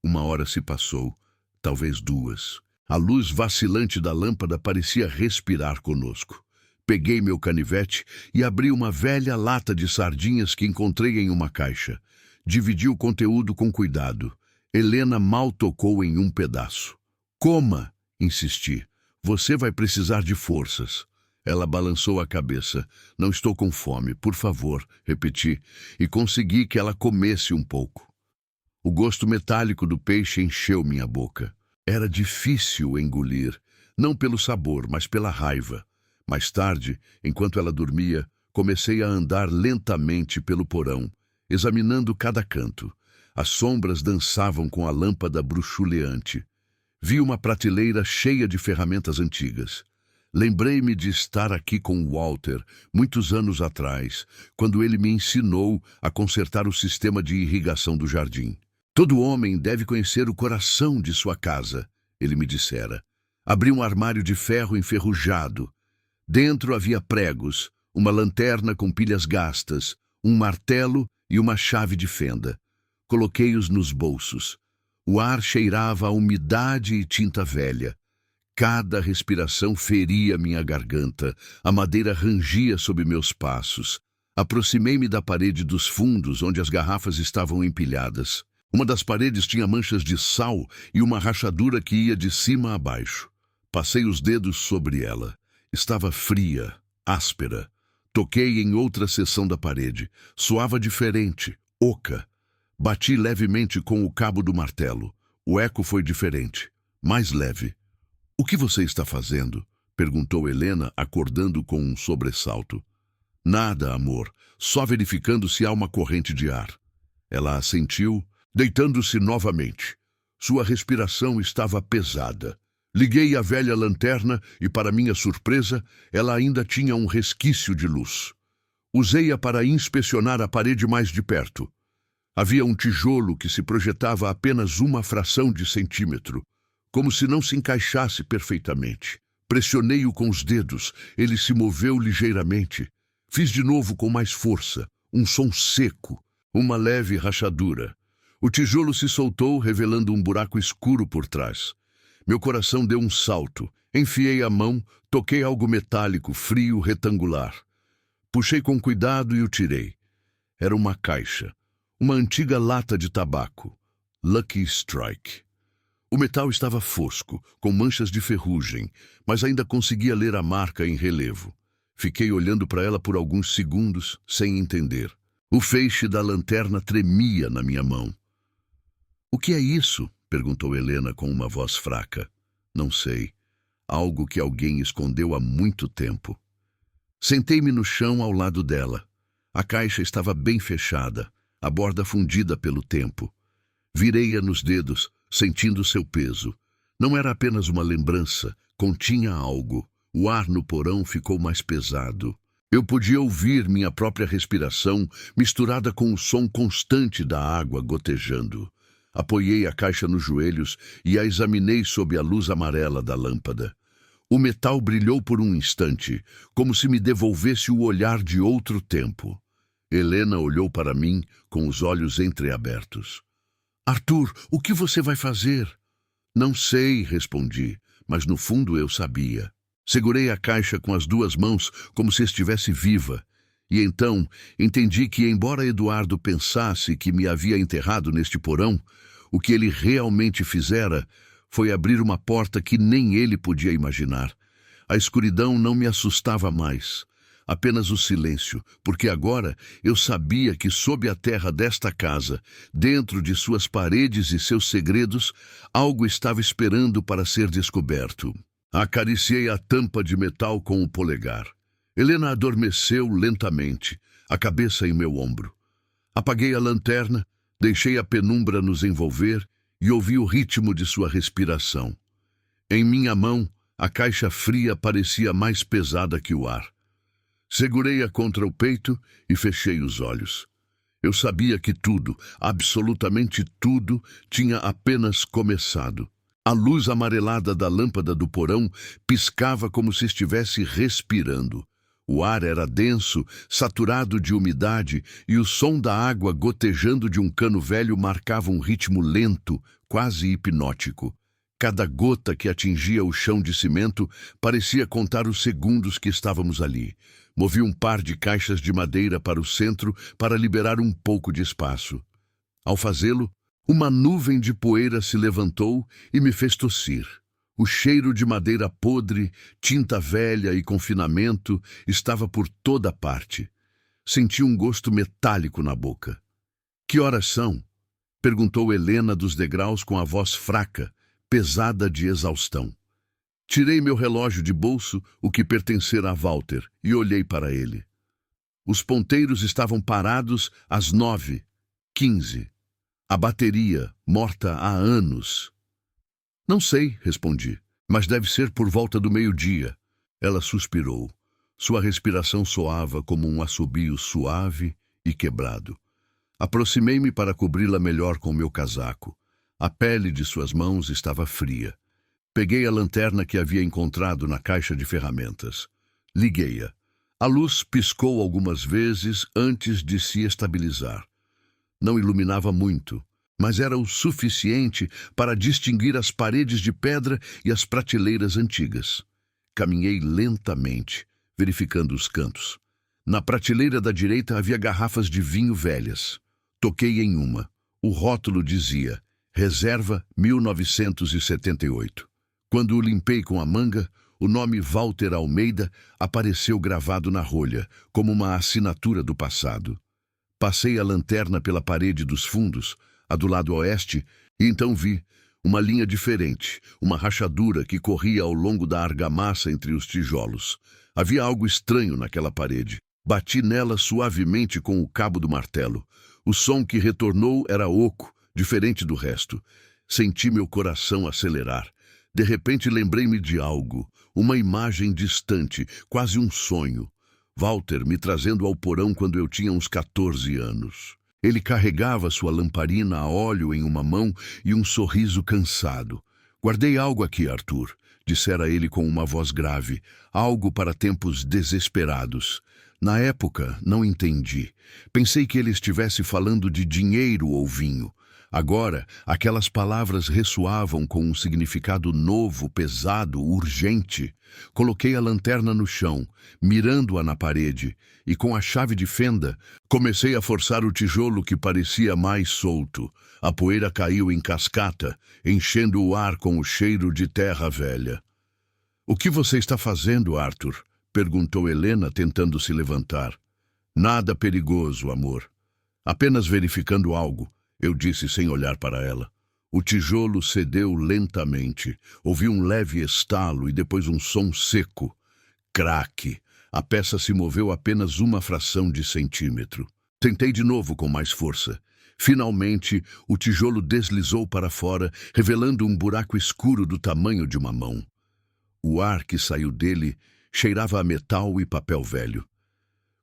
1 hora se passou, talvez 2. A luz vacilante da lâmpada parecia respirar conosco. Peguei meu canivete e abri uma velha lata de sardinhas que encontrei em uma caixa. Dividi o conteúdo com cuidado. Helena mal tocou em um pedaço. Coma, insisti. Você vai precisar de forças. Ela balançou a cabeça. Não estou com fome, por favor, repeti, e consegui que ela comesse um pouco. O gosto metálico do peixe encheu minha boca. Era difícil engolir, não pelo sabor, mas pela raiva. Mais tarde, enquanto ela dormia, comecei a andar lentamente pelo porão, examinando cada canto. As sombras dançavam com a lâmpada bruxuleante. Vi uma prateleira cheia de ferramentas antigas. Lembrei-me de estar aqui com Walter, muitos anos atrás, quando ele me ensinou a consertar o sistema de irrigação do jardim. Todo homem deve conhecer o coração de sua casa, ele me dissera. Abri um armário de ferro enferrujado. Dentro havia pregos, uma lanterna com pilhas gastas, um martelo e uma chave de fenda. Coloquei-os nos bolsos. O ar cheirava a umidade e tinta velha. Cada respiração feria minha garganta. A madeira rangia sob meus passos. Aproximei-me da parede dos fundos, onde as garrafas estavam empilhadas. Uma das paredes tinha manchas de sal e uma rachadura que ia de cima a baixo. Passei os dedos sobre ela. Estava fria, áspera. Toquei em outra seção da parede. Soava diferente, oca. Bati levemente com o cabo do martelo. O eco foi diferente, mais leve. O que você está fazendo? Perguntou Helena, acordando com um sobressalto. Nada, amor. Só verificando se há uma corrente de ar. Ela assentiu, deitando-se novamente. Sua respiração estava pesada. Liguei a velha lanterna e, para minha surpresa, ela ainda tinha um resquício de luz. Usei-a para inspecionar a parede mais de perto. Havia um tijolo que se projetava a apenas uma fração de centímetro, como se não se encaixasse perfeitamente. Pressionei-o com os dedos, ele se moveu ligeiramente. Fiz de novo com mais força, um som seco, uma leve rachadura. O tijolo se soltou, revelando um buraco escuro por trás. Meu coração deu um salto. Enfiei a mão, toquei algo metálico, frio, retangular. Puxei com cuidado e o tirei. Era uma caixa. Uma antiga lata de tabaco. Lucky Strike. O metal estava fosco, com manchas de ferrugem, mas ainda conseguia ler a marca em relevo. Fiquei olhando para ela por alguns segundos, sem entender. O feixe da lanterna tremia na minha mão. O que é isso? Perguntou Helena com uma voz fraca. Não sei. Algo que alguém escondeu há muito tempo. Sentei-me no chão ao lado dela. A caixa estava bem fechada, a borda fundida pelo tempo. Virei-a nos dedos, sentindo seu peso. Não era apenas uma lembrança, continha algo. O ar no porão ficou mais pesado. Eu podia ouvir minha própria respiração misturada com o som constante da água gotejando. Apoiei a caixa nos joelhos e a examinei sob a luz amarela da lâmpada. O metal brilhou por um instante, como se me devolvesse o olhar de outro tempo. Helena olhou para mim com os olhos entreabertos. Arthur, o que você vai fazer? Não sei, respondi, mas no fundo eu sabia. Segurei a caixa com as duas mãos como se estivesse viva. E então entendi que, embora Eduardo pensasse que me havia enterrado neste porão, o que ele realmente fizera foi abrir uma porta que nem ele podia imaginar. A escuridão não me assustava mais, apenas o silêncio, porque agora eu sabia que sob a terra desta casa, dentro de suas paredes e seus segredos, algo estava esperando para ser descoberto. Acariciei a tampa de metal com o polegar. Helena adormeceu lentamente, a cabeça em meu ombro. Apaguei a lanterna, deixei a penumbra nos envolver e ouvi o ritmo de sua respiração. Em minha mão, a caixa fria parecia mais pesada que o ar. Segurei-a contra o peito e fechei os olhos. Eu sabia que tudo, absolutamente tudo, tinha apenas começado. A luz amarelada da lâmpada do porão piscava como se estivesse respirando. O ar era denso, saturado de umidade, e o som da água gotejando de um cano velho marcava um ritmo lento, quase hipnótico. Cada gota que atingia o chão de cimento parecia contar os segundos que estávamos ali. Movi um par de caixas de madeira para o centro para liberar um pouco de espaço. Ao fazê-lo, uma nuvem de poeira se levantou e me fez tossir. O cheiro de madeira podre, tinta velha e confinamento estava por toda parte. Senti um gosto metálico na boca. "Que horas são?" perguntou Helena dos degraus com a voz fraca, pesada de exaustão. Tirei meu relógio de bolso, o que pertencera a Walter, e olhei para ele. Os ponteiros estavam parados às 9h15. A bateria, morta há anos. "Não sei", respondi, "mas deve ser por volta do meio-dia." Ela suspirou. Sua respiração soava como um assobio suave e quebrado. Aproximei-me para cobri-la melhor com meu casaco. A pele de suas mãos estava fria. Peguei a lanterna que havia encontrado na caixa de ferramentas. Liguei-a. A luz piscou algumas vezes antes de se estabilizar. Não iluminava muito, mas era o suficiente para distinguir as paredes de pedra e as prateleiras antigas. Caminhei lentamente, verificando os cantos. Na prateleira da direita havia garrafas de vinho velhas. Toquei em uma. O rótulo dizia: Reserva 1978. Quando o limpei com a manga, o nome Walter Almeida apareceu gravado na rolha, como uma assinatura do passado. Passei a lanterna pela parede dos fundos, a do lado oeste, e então vi uma linha diferente, uma rachadura que corria ao longo da argamassa entre os tijolos. Havia algo estranho naquela parede. Bati nela suavemente com o cabo do martelo. O som que retornou era oco, diferente do resto. Senti meu coração acelerar. De repente lembrei-me de algo, uma imagem distante, quase um sonho. Walter me trazendo ao porão quando eu tinha uns 14 anos. Ele carregava sua lamparina a óleo em uma mão e um sorriso cansado. "Guardei algo aqui, Arthur", dissera ele com uma voz grave, "algo para tempos desesperados." Na época, não entendi. Pensei que ele estivesse falando de dinheiro ou vinho. Agora, aquelas palavras ressoavam com um significado novo, pesado, urgente. Coloquei a lanterna no chão, mirando-a na parede, e com a chave de fenda, comecei a forçar o tijolo que parecia mais solto. A poeira caiu em cascata, enchendo o ar com o cheiro de terra velha. "O que você está fazendo, Arthur?" perguntou Helena, tentando se levantar. "Nada perigoso, amor. Apenas verificando algo", eu disse sem olhar para ela. O tijolo cedeu lentamente. Ouvi um leve estalo e depois um som seco. Craque. A peça se moveu apenas uma fração de centímetro. Tentei de novo com mais força. Finalmente, o tijolo deslizou para fora, revelando um buraco escuro do tamanho de uma mão. O ar que saiu dele cheirava a metal e papel velho.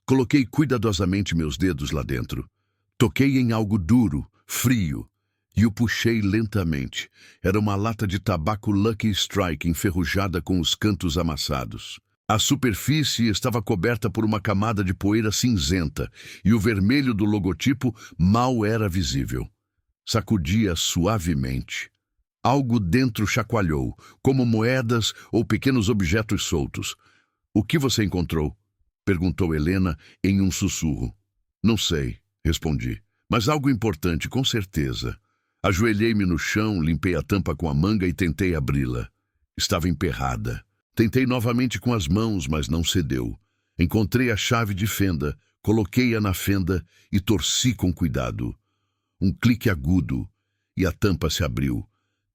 Coloquei cuidadosamente meus dedos lá dentro. Toquei em algo duro, frio, e o puxei lentamente. Era uma lata de tabaco Lucky Strike enferrujada com os cantos amassados. A superfície estava coberta por uma camada de poeira cinzenta, e o vermelho do logotipo mal era visível. Sacudia suavemente. Algo dentro chacoalhou, como moedas ou pequenos objetos soltos. "O que você encontrou?" perguntou Helena em um sussurro. "Não sei", respondi, "mas algo importante, com certeza." Ajoelhei-me no chão, limpei a tampa com a manga e tentei abri-la. Estava emperrada. Tentei novamente com as mãos, mas não cedeu. Encontrei a chave de fenda, coloquei-a na fenda e torci com cuidado. Um clique agudo e a tampa se abriu.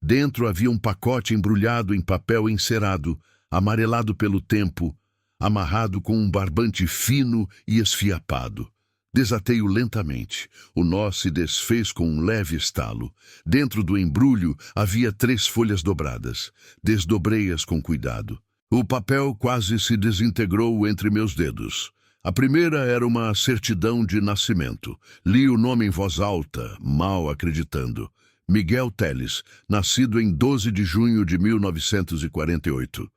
Dentro havia um pacote embrulhado em papel encerado, amarelado pelo tempo, amarrado com um barbante fino e esfiapado. Desatei-o lentamente. O nó se desfez com um leve estalo. Dentro do embrulho havia 3 folhas dobradas. Desdobrei-as com cuidado. O papel quase se desintegrou entre meus dedos. A primeira era uma certidão de nascimento. Li o nome em voz alta, mal acreditando. Miguel Teles, nascido em 12 de junho de 1948.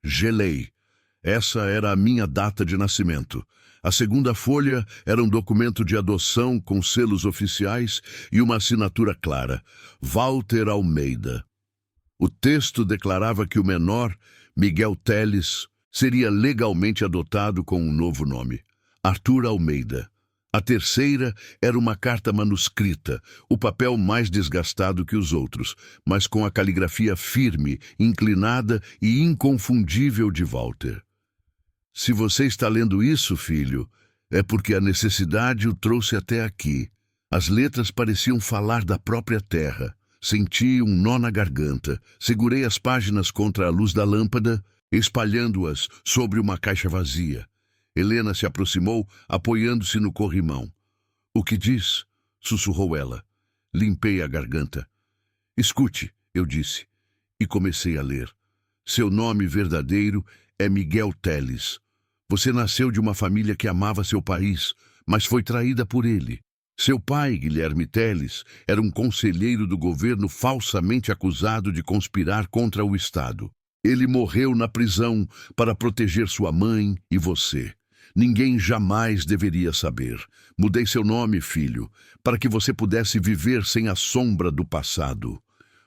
Gelei. Essa era a minha data de nascimento. A segunda folha era um documento de adoção com selos oficiais e uma assinatura clara. Walter Almeida. O texto declarava que o menor, Miguel Teles, seria legalmente adotado com um novo nome, Arthur Almeida. A terceira era uma carta manuscrita, o papel mais desgastado que os outros, mas com a caligrafia firme, inclinada e inconfundível de Walter. "Se você está lendo isso, filho, é porque a necessidade o trouxe até aqui." As letras pareciam falar da própria terra. Senti um nó na garganta. Segurei as páginas contra a luz da lâmpada, espalhando-as sobre uma caixa vazia. Helena se aproximou, apoiando-se no corrimão. "O que diz?" sussurrou ela. Limpei a garganta. "Escute", eu disse, e comecei a ler. "Seu nome verdadeiro é Miguel Teles. Você nasceu de uma família que amava seu país, mas foi traída por ele. Seu pai, Guilherme Teles, era um conselheiro do governo falsamente acusado de conspirar contra o Estado. Ele morreu na prisão para proteger sua mãe e você. Ninguém jamais deveria saber. Mudei seu nome, filho, para que você pudesse viver sem a sombra do passado.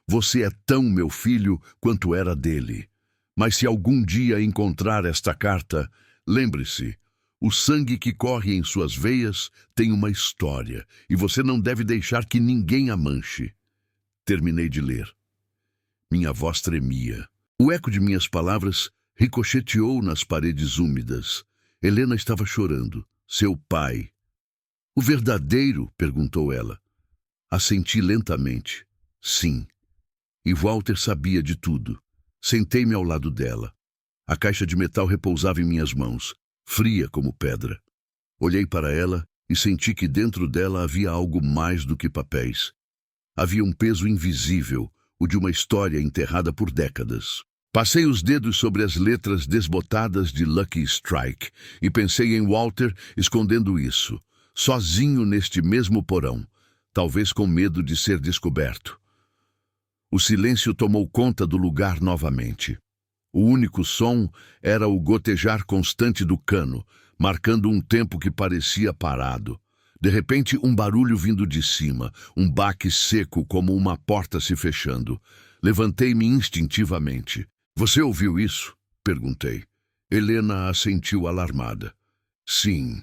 Você é tão meu filho quanto era dele. Mas se algum dia encontrar esta carta, lembre-se, o sangue que corre em suas veias tem uma história, e você não deve deixar que ninguém a manche." Terminei de ler. Minha voz tremia. O eco de minhas palavras ricocheteou nas paredes úmidas. Helena estava chorando. "Seu pai." "O verdadeiro?" perguntou ela. Assenti lentamente. "Sim." E Walter sabia de tudo. Sentei-me ao lado dela. A caixa de metal repousava em minhas mãos, fria como pedra. Olhei para ela e senti que dentro dela havia algo mais do que papéis. Havia um peso invisível, o de uma história enterrada por décadas. Passei os dedos sobre as letras desbotadas de Lucky Strike e pensei em Walter escondendo isso, sozinho neste mesmo porão, talvez com medo de ser descoberto. O silêncio tomou conta do lugar novamente. O único som era o gotejar constante do cano, marcando um tempo que parecia parado. De repente, um barulho vindo de cima, um baque seco como uma porta se fechando. Levantei-me instintivamente. "Você ouviu isso?" perguntei. Helena assentiu alarmada. "Sim."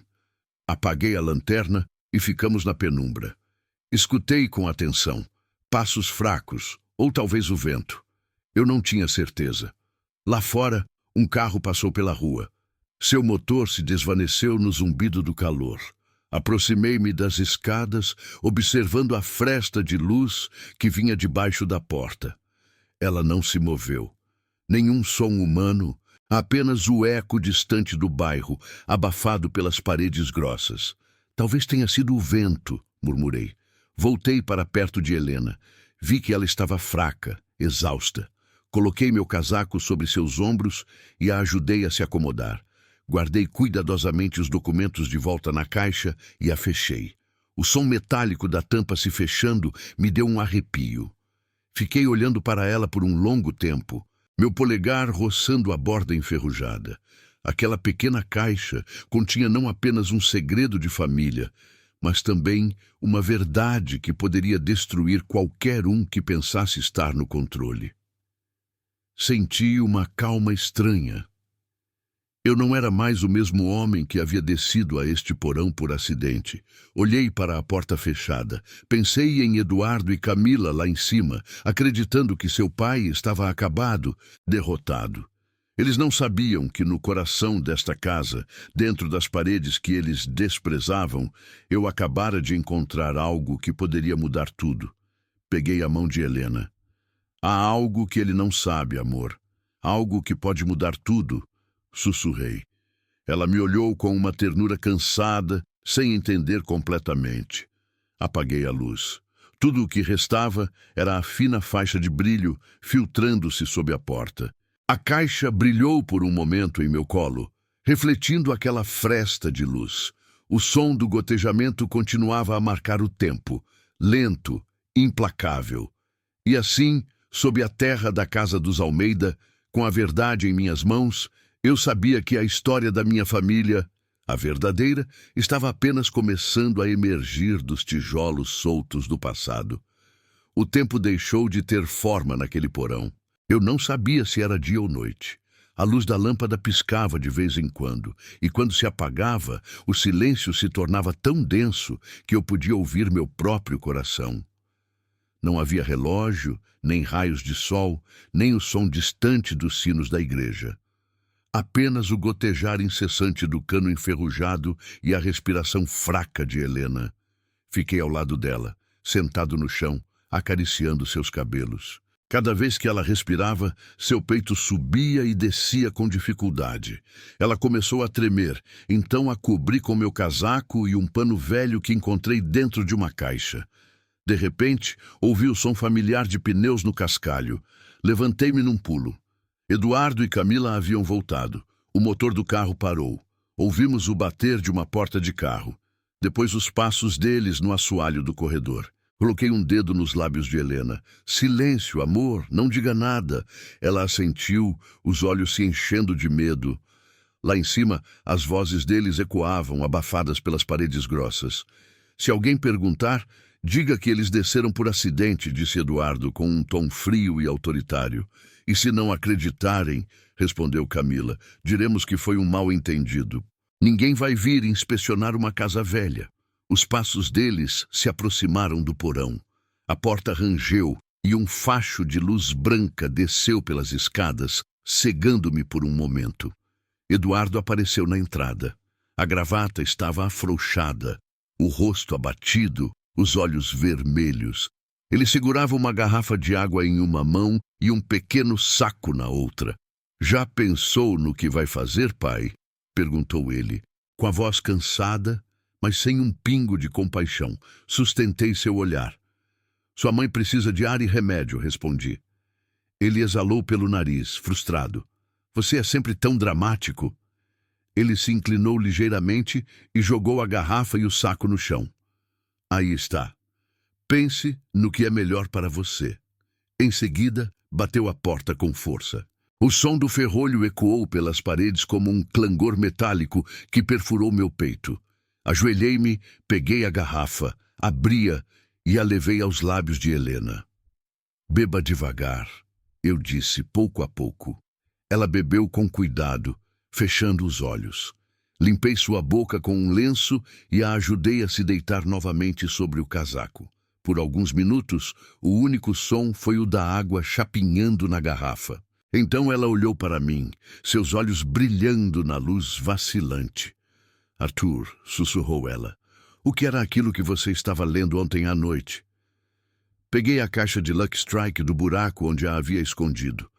Apaguei a lanterna e ficamos na penumbra. Escutei com atenção. Passos fracos, ou talvez o vento. Eu não tinha certeza. Lá fora, um carro passou pela rua. Seu motor se desvaneceu no zumbido do calor. Aproximei-me das escadas, observando a fresta de luz que vinha debaixo da porta. Ela não se moveu. Nenhum som humano, apenas o eco distante do bairro, abafado pelas paredes grossas. "Talvez tenha sido o vento", murmurei. Voltei para perto de Helena. Vi que ela estava fraca, exausta. Coloquei meu casaco sobre seus ombros e a ajudei a se acomodar. Guardei cuidadosamente os documentos de volta na caixa e a fechei. O som metálico da tampa se fechando me deu um arrepio. Fiquei olhando para ela por um longo tempo, meu polegar roçando a borda enferrujada. Aquela pequena caixa continha não apenas um segredo de família, mas também uma verdade que poderia destruir qualquer um que pensasse estar no controle. Senti uma calma estranha. Eu não era mais o mesmo homem que havia descido a este porão por acidente. Olhei para a porta fechada. Pensei em Eduardo e Camila lá em cima, acreditando que seu pai estava acabado, derrotado. Eles não sabiam que no coração desta casa, dentro das paredes que eles desprezavam, eu acabara de encontrar algo que poderia mudar tudo. Peguei a mão de Helena. Há algo que ele não sabe, amor. Algo que pode mudar tudo. Sussurrei. Ela me olhou com uma ternura cansada, sem entender completamente. Apaguei a luz. Tudo o que restava era a fina faixa de brilho filtrando-se sob a porta. A caixa brilhou por um momento em meu colo, refletindo aquela fresta de luz. O som do gotejamento continuava a marcar o tempo, lento, implacável. E assim, sob a terra da casa dos Almeida, com a verdade em minhas mãos, eu sabia que a história da minha família, a verdadeira, estava apenas começando a emergir dos tijolos soltos do passado. O tempo deixou de ter forma naquele porão. Eu não sabia se era dia ou noite. A luz da lâmpada piscava de vez em quando, e quando se apagava, o silêncio se tornava tão denso que eu podia ouvir meu próprio coração. Não havia relógio, nem raios de sol, nem o som distante dos sinos da igreja. Apenas o gotejar incessante do cano enferrujado e a respiração fraca de Helena. Fiquei ao lado dela, sentado no chão, acariciando seus cabelos. Cada vez que ela respirava, seu peito subia e descia com dificuldade. Ela começou a tremer, então a cobri com meu casaco e um pano velho que encontrei dentro de uma caixa. De repente, ouvi o som familiar de pneus no cascalho. Levantei-me num pulo. Eduardo e Camila haviam voltado. O motor do carro parou. Ouvimos o bater de uma porta de carro. Depois os passos deles no assoalho do corredor. Coloquei um dedo nos lábios de Helena. Silêncio, amor, não diga nada. Ela assentiu, os olhos se enchendo de medo. Lá em cima, as vozes deles ecoavam, abafadas pelas paredes grossas. Se alguém perguntar, diga que eles desceram por acidente, disse Eduardo com um tom frio e autoritário. E se não acreditarem, respondeu Camila, diremos que foi um mal-entendido. Ninguém vai vir inspecionar uma casa velha. Os passos deles se aproximaram do porão. A porta rangeu e um facho de luz branca desceu pelas escadas, cegando-me por um momento. Eduardo apareceu na entrada. A gravata estava afrouxada, o rosto abatido, os olhos vermelhos. Ele segurava uma garrafa de água em uma mão e um pequeno saco na outra. Já pensou no que vai fazer, pai? Perguntou ele, com a voz cansada, mas sem um pingo de compaixão. Sustentei seu olhar. Sua mãe precisa de ar e remédio, respondi. Ele exalou pelo nariz, frustrado. Você é sempre tão dramático. Ele se inclinou ligeiramente e jogou a garrafa e o saco no chão. Aí está. Pense no que é melhor para você. Em seguida, bateu a porta com força. O som do ferrolho ecoou pelas paredes como um clangor metálico que perfurou meu peito. Ajoelhei-me, peguei a garrafa, abri-a e a levei aos lábios de Helena. Beba devagar, eu disse pouco a pouco. Ela bebeu com cuidado, fechando os olhos. Limpei sua boca com um lenço e a ajudei a se deitar novamente sobre o casaco. Por alguns minutos, o único som foi o da água chapinhando na garrafa. Então ela olhou para mim, seus olhos brilhando na luz vacilante. Arthur, sussurrou ela, o que era aquilo que você estava lendo ontem à noite? Peguei a caixa de Lucky Strike do buraco onde a havia escondido.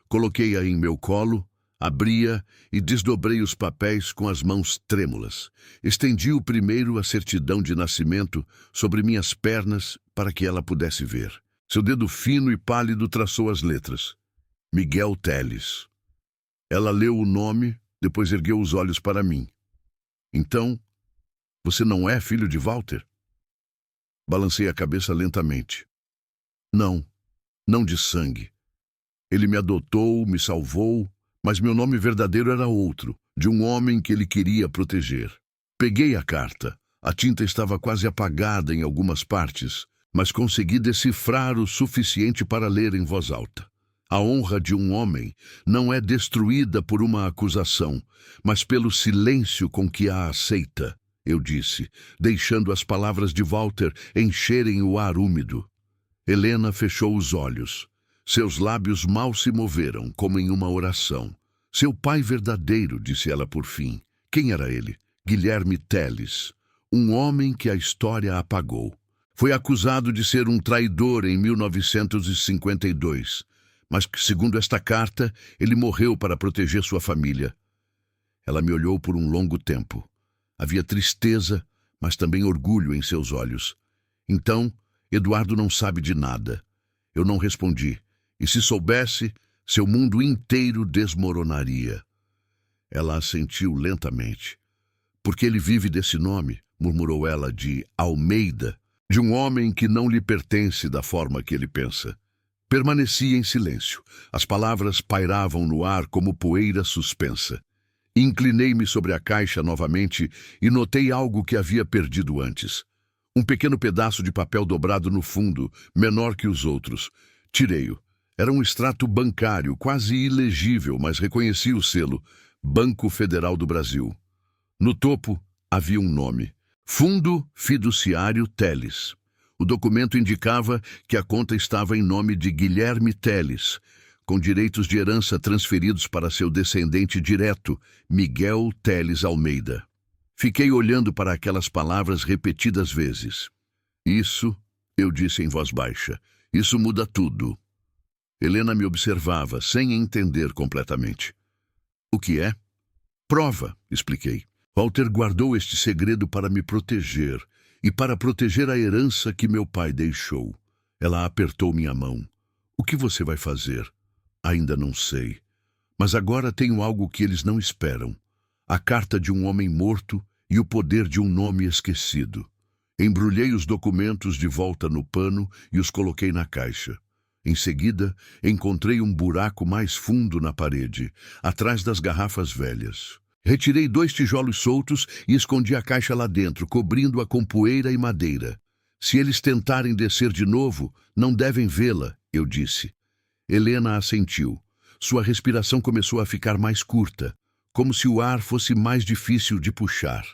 Coloquei-a em meu colo, abri-a e desdobrei os papéis com as mãos trêmulas. Estendi o primeiro a certidão de nascimento sobre minhas pernas para que ela pudesse ver. Seu dedo fino e pálido traçou as letras. Miguel Teles. Ela leu o nome, depois ergueu os olhos para mim. Então, você não é filho de Walter? Balancei a cabeça lentamente. Não, não de sangue. Ele me adotou, me salvou, mas meu nome verdadeiro era outro, de um homem que ele queria proteger. Peguei a carta, A tinta estava quase apagada em algumas partes, mas consegui decifrar o suficiente para ler em voz alta. A honra de um homem não é destruída por uma acusação, mas pelo silêncio com que a aceita, eu disse, deixando as palavras de Walter encherem o ar úmido. Helena fechou os olhos. Seus lábios mal se moveram, como em uma oração. Seu pai verdadeiro, disse ela por fim. Quem era ele? Guilherme Telles, um homem que a história apagou. Foi acusado de ser um traidor em 1952, mas que, segundo esta carta, ele morreu para proteger sua família. Ela me olhou por um longo tempo. Havia tristeza, mas também orgulho em seus olhos. Então, Eduardo não sabe de nada. Eu não respondi, e se soubesse, seu mundo inteiro desmoronaria. Ela assentiu lentamente. Porque ele vive desse nome, murmurou ela, de Almeida, de um homem que não lhe pertence da forma que ele pensa. Permaneci em silêncio. As palavras pairavam no ar como poeira suspensa. Inclinei-me sobre a caixa novamente e notei algo que havia perdido antes. Um pequeno pedaço de papel dobrado no fundo, menor que os outros. Tirei-o. Era um extrato bancário, quase ilegível, mas reconheci o selo. Banco Federal do Brasil. No topo havia um nome. Fundo Fiduciário Telles. O documento indicava que a conta estava em nome de Guilherme Telles, com direitos de herança transferidos para seu descendente direto, Miguel Telles Almeida. Fiquei olhando para aquelas palavras repetidas vezes. Isso, eu disse em voz baixa, isso muda tudo. Helena me observava, sem entender completamente. O que é? Prova, expliquei. Walter guardou este segredo para me proteger e para proteger a herança que meu pai deixou. Ela apertou minha mão. O que você vai fazer? Ainda não sei. Mas agora tenho algo que eles não esperam. A carta de um homem morto e o poder de um nome esquecido. Embrulhei os documentos de volta no pano e os coloquei na caixa. Em seguida, encontrei um buraco mais fundo na parede, atrás das garrafas velhas. Retirei 2 tijolos soltos e escondi a caixa lá dentro, cobrindo-a com poeira e madeira. Se eles tentarem descer de novo, não devem vê-la, eu disse. Helena assentiu. Sua respiração começou a ficar mais curta, como se o ar fosse mais difícil de puxar.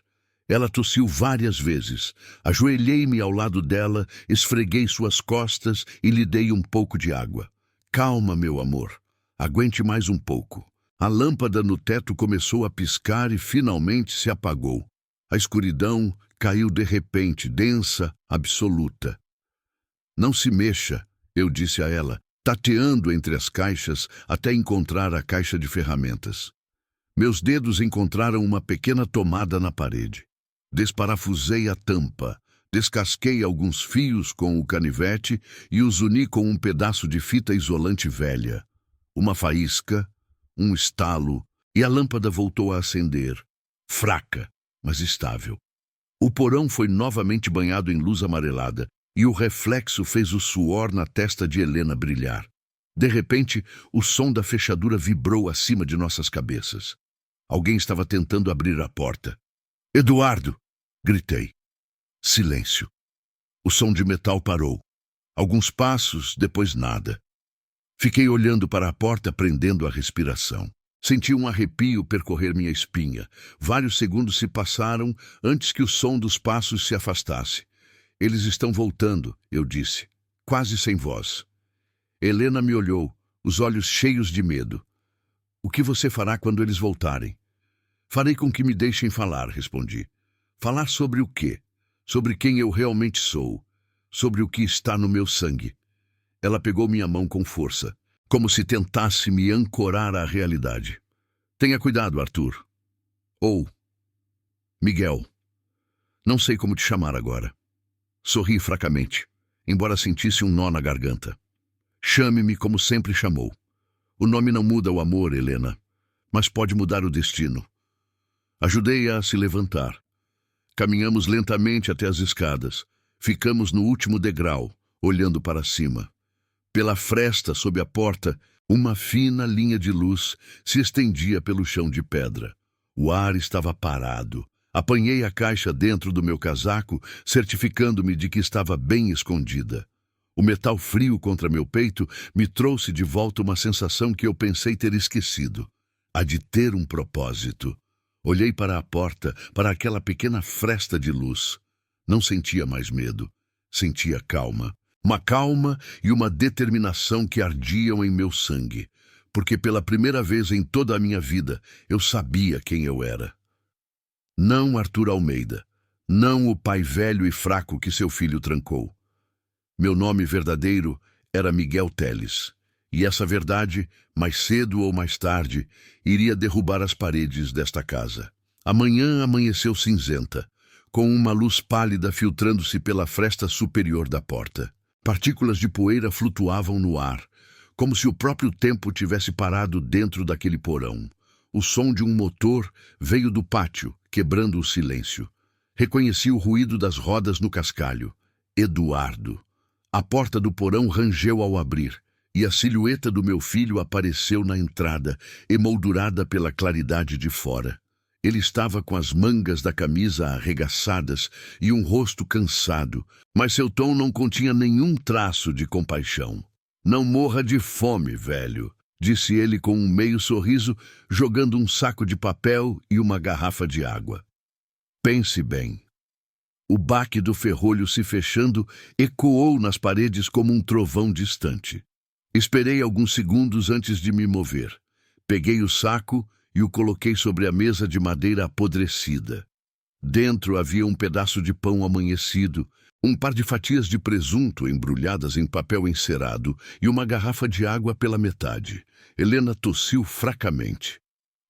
Ela tossiu várias vezes. Ajoelhei-me ao lado dela, esfreguei suas costas e lhe dei um pouco de água. Calma, meu amor. Aguente mais um pouco. A lâmpada no teto começou a piscar e finalmente se apagou. A escuridão caiu de repente, densa, absoluta. Não se mexa, eu disse a ela, tateando entre as caixas até encontrar a caixa de ferramentas. Meus dedos encontraram uma pequena tomada na parede. Desparafusei a tampa, descasquei alguns fios com o canivete e os uni com um pedaço de fita isolante velha. Uma faísca, um estalo, e a lâmpada voltou a acender, fraca, mas estável. O porão foi novamente banhado em luz amarelada, e o reflexo fez o suor na testa de Helena brilhar. De repente, o som da fechadura vibrou acima de nossas cabeças. Alguém estava tentando abrir a porta. "Eduardo!" gritei. Silêncio. O som de metal parou. Alguns passos, depois nada. Fiquei olhando para a porta, prendendo a respiração. Senti um arrepio percorrer minha espinha. Vários segundos se passaram antes que o som dos passos se afastasse. "Eles estão voltando", eu disse, quase sem voz. Helena me olhou, os olhos cheios de medo. "O que você fará quando eles voltarem?" "Farei com que me deixem falar", respondi. "Falar sobre o quê? Sobre quem eu realmente sou. Sobre o que está no meu sangue." Ela pegou minha mão com força, como se tentasse me ancorar à realidade. "Tenha cuidado, Arthur." Ou Miguel. Não sei como te chamar agora. Sorri fracamente, embora sentisse um nó na garganta. "Chame-me como sempre chamou. O nome não muda o amor, Helena, mas pode mudar o destino." Ajudei-a a se levantar. Caminhamos lentamente até as escadas. Ficamos no último degrau, olhando para cima. Pela fresta sob a porta, uma fina linha de luz se estendia pelo chão de pedra. O ar estava parado, Apanhei a caixa dentro do meu casaco, certificando-me de que estava bem escondida. O metal frio contra meu peito me trouxe de volta uma sensação que eu pensei ter esquecido, a de ter um propósito. Olhei para a porta, para aquela pequena fresta de luz. Não sentia mais medo, sentia calma. Uma calma e uma determinação que ardiam em meu sangue, porque pela primeira vez em toda a minha vida eu sabia quem eu era. Não Arthur Almeida, não o pai velho e fraco que seu filho trancou. Meu nome verdadeiro era Miguel Teles, e essa verdade, mais cedo ou mais tarde, iria derrubar as paredes desta casa. A manhã amanheceu cinzenta, com uma luz pálida filtrando-se pela fresta superior da porta. Partículas de poeira flutuavam no ar, como se o próprio tempo tivesse parado dentro daquele porão. O som de um motor veio do pátio, quebrando o silêncio. Reconheci o ruído das rodas no cascalho. Eduardo. A porta do porão rangeu ao abrir, e a silhueta do meu filho apareceu na entrada, emoldurada pela claridade de fora. Ele estava com as mangas da camisa arregaçadas e um rosto cansado, mas seu tom não continha nenhum traço de compaixão. "Não morra de fome, velho", disse ele com um meio sorriso, jogando um saco de papel e uma garrafa de água. "Pense bem." O baque do ferrolho se fechando ecoou nas paredes como um trovão distante. Esperei alguns segundos antes de me mover. Peguei o saco e o coloquei sobre a mesa de madeira apodrecida. Dentro havia um pedaço de pão amanhecido, um par de fatias de presunto embrulhadas em papel encerado e uma garrafa de água pela metade. Helena tossiu fracamente.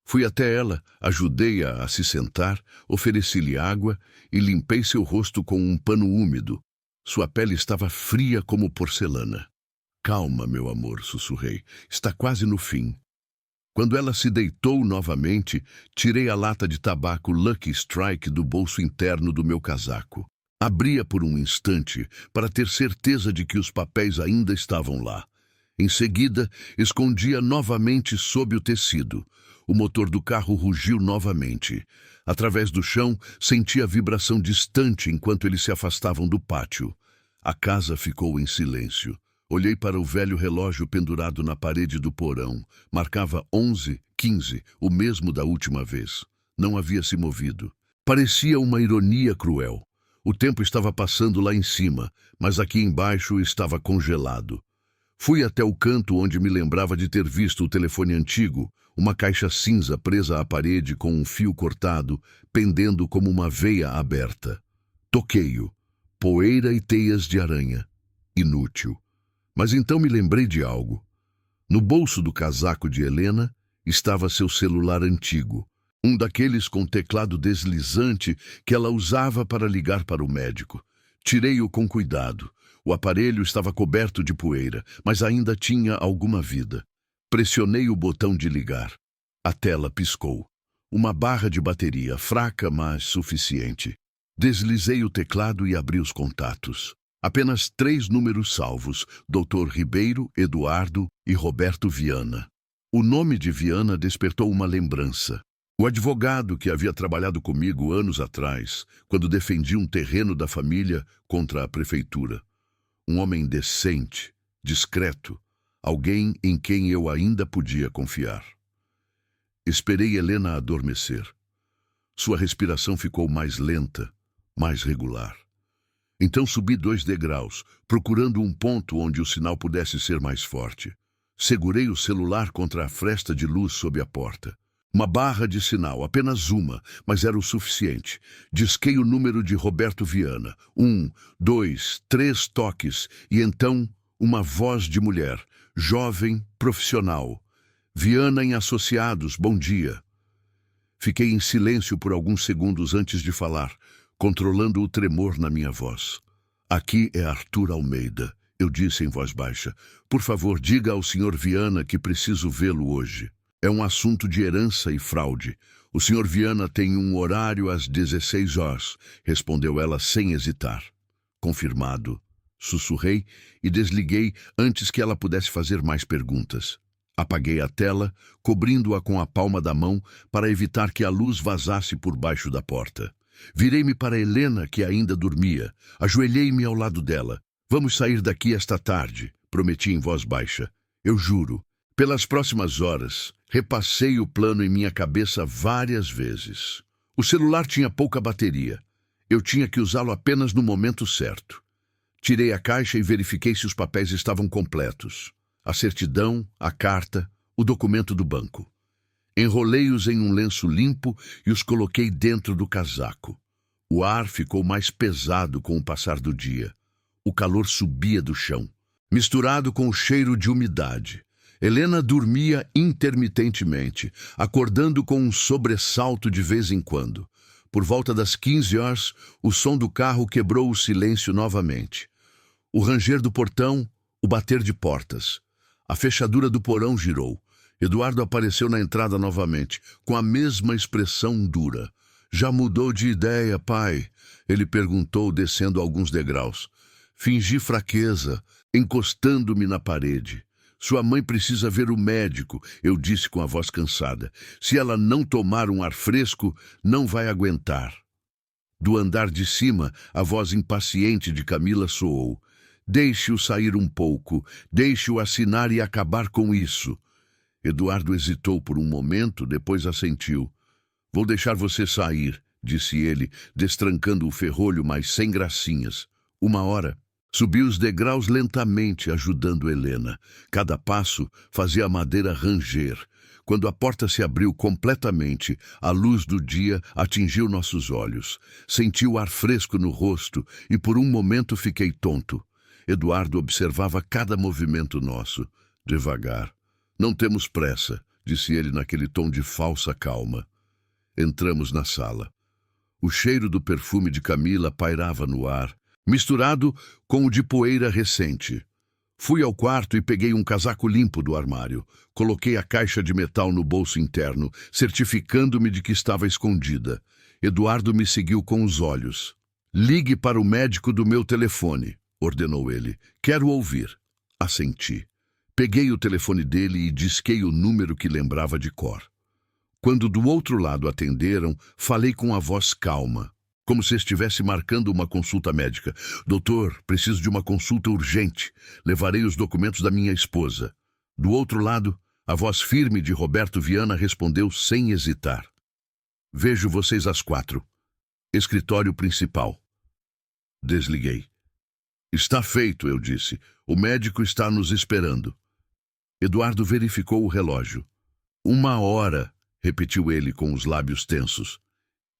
Fui até ela, ajudei-a a se sentar, ofereci-lhe água e limpei seu rosto com um pano úmido. Sua pele estava fria como porcelana. "Calma, meu amor", sussurrei. "Está quase no fim." Quando ela se deitou novamente, tirei a lata de tabaco Lucky Strike do bolso interno do meu casaco. Abria por um instante para ter certeza de que os papéis ainda estavam lá. Em seguida, escondia novamente sob o tecido. O motor do carro rugiu novamente. Através do chão, senti a vibração distante enquanto eles se afastavam do pátio. A casa ficou em silêncio. Olhei para o velho relógio pendurado na parede do porão. Marcava 11:15, o mesmo da última vez. Não havia se movido. Parecia uma ironia cruel. O tempo estava passando lá em cima, mas aqui embaixo estava congelado. Fui até o canto onde me lembrava de ter visto o telefone antigo, uma caixa cinza presa à parede com um fio cortado, pendendo como uma veia aberta. Toquei-o. Poeira e teias de aranha. Inútil. Mas então me lembrei de algo. No bolso do casaco de Helena estava seu celular antigo, um daqueles com teclado deslizante que ela usava para ligar para o médico. Tirei-o com cuidado. O aparelho estava coberto de poeira, mas ainda tinha alguma vida. Pressionei o botão de ligar. A tela piscou. Uma barra de bateria, fraca, mas suficiente. Deslizei o teclado e abri os contatos. Apenas 3 números salvos: Dr. Ribeiro, Eduardo e Roberto Viana. O nome de Viana despertou uma lembrança. O advogado que havia trabalhado comigo anos atrás, quando defendi um terreno da família contra a prefeitura. Um homem decente, discreto, alguém em quem eu ainda podia confiar. Esperei Helena adormecer. Sua respiração ficou mais lenta, mais regular. Então subi 2 degraus, procurando um ponto onde o sinal pudesse ser mais forte. Segurei o celular contra a fresta de luz sob a porta. Uma barra de sinal, apenas uma, mas era o suficiente. Disquei o número de Roberto Viana. 1, 2, 3 toques, e então uma voz de mulher, jovem, profissional. "Viana em Associados, bom dia." Fiquei em silêncio por alguns segundos antes de falar, controlando o tremor na minha voz. "Aqui é Arthur Almeida", eu disse em voz baixa. "Por favor, diga ao Sr. Viana que preciso vê-lo hoje. É um assunto de herança e fraude. O Sr. Viana tem um horário às 16 horas, respondeu ela sem hesitar. "Confirmado", sussurrei e desliguei antes que ela pudesse fazer mais perguntas. Apaguei a tela, cobrindo-a com a palma da mão para evitar que a luz vazasse por baixo da porta. Virei-me para Helena, que ainda dormia. Ajoelhei-me ao lado dela. Vamos sair daqui esta tarde, prometi em voz baixa. Eu juro. Pelas próximas horas, repassei o plano em minha cabeça várias vezes. O celular tinha pouca bateria. Eu tinha que usá-lo apenas no momento certo. Tirei a caixa e verifiquei se os papéis estavam completos. A certidão, a carta, o documento do banco. Enrolei-os em um lenço limpo e os coloquei dentro do casaco. O ar ficou mais pesado com o passar do dia. O calor subia do chão, misturado com o cheiro de umidade. Helena dormia intermitentemente, acordando com um sobressalto de vez em quando. Por volta das 15 horas, o som do carro quebrou o silêncio novamente. O ranger do portão, o bater de portas. A fechadura do porão girou. Eduardo apareceu na entrada novamente, com a mesma expressão dura. Já mudou de ideia, pai? Ele perguntou, descendo alguns degraus. Fingi fraqueza, encostando-me na parede. Sua mãe precisa ver o médico, eu disse com a voz cansada. Se ela não tomar um ar fresco, não vai aguentar. Do andar de cima, a voz impaciente de Camila soou. Deixe-o sair um pouco, deixe-o assinar e acabar com isso. Eduardo hesitou por um momento, depois assentiu. Vou deixar você sair, disse ele, destrancando o ferrolho, mas sem gracinhas. 1 hora. Subi os degraus lentamente, ajudando Helena. Cada passo fazia a madeira ranger. Quando a porta se abriu completamente, a luz do dia atingiu nossos olhos. Senti o ar fresco no rosto e por um momento fiquei tonto. Eduardo observava cada movimento nosso, devagar. Não temos pressa, disse ele naquele tom de falsa calma. Entramos na sala. O cheiro do perfume de Camila pairava no ar, misturado com o de poeira recente. Fui ao quarto e peguei um casaco limpo do armário. Coloquei a caixa de metal no bolso interno, certificando-me de que estava escondida. Eduardo me seguiu com os olhos. Ligue para o médico do meu telefone, ordenou ele. Quero ouvir. Assenti. Peguei o telefone dele e disquei o número que lembrava de cor. Quando do outro lado atenderam, falei com a voz calma, como se estivesse marcando uma consulta médica. Doutor, preciso de uma consulta urgente. Levarei os documentos da minha esposa. Do outro lado, a voz firme de Roberto Viana respondeu sem hesitar. Vejo vocês às 4. Escritório principal. Desliguei. Está feito, eu disse. O médico está nos esperando. Eduardo verificou o relógio. 1 hora, repetiu ele com os lábios tensos.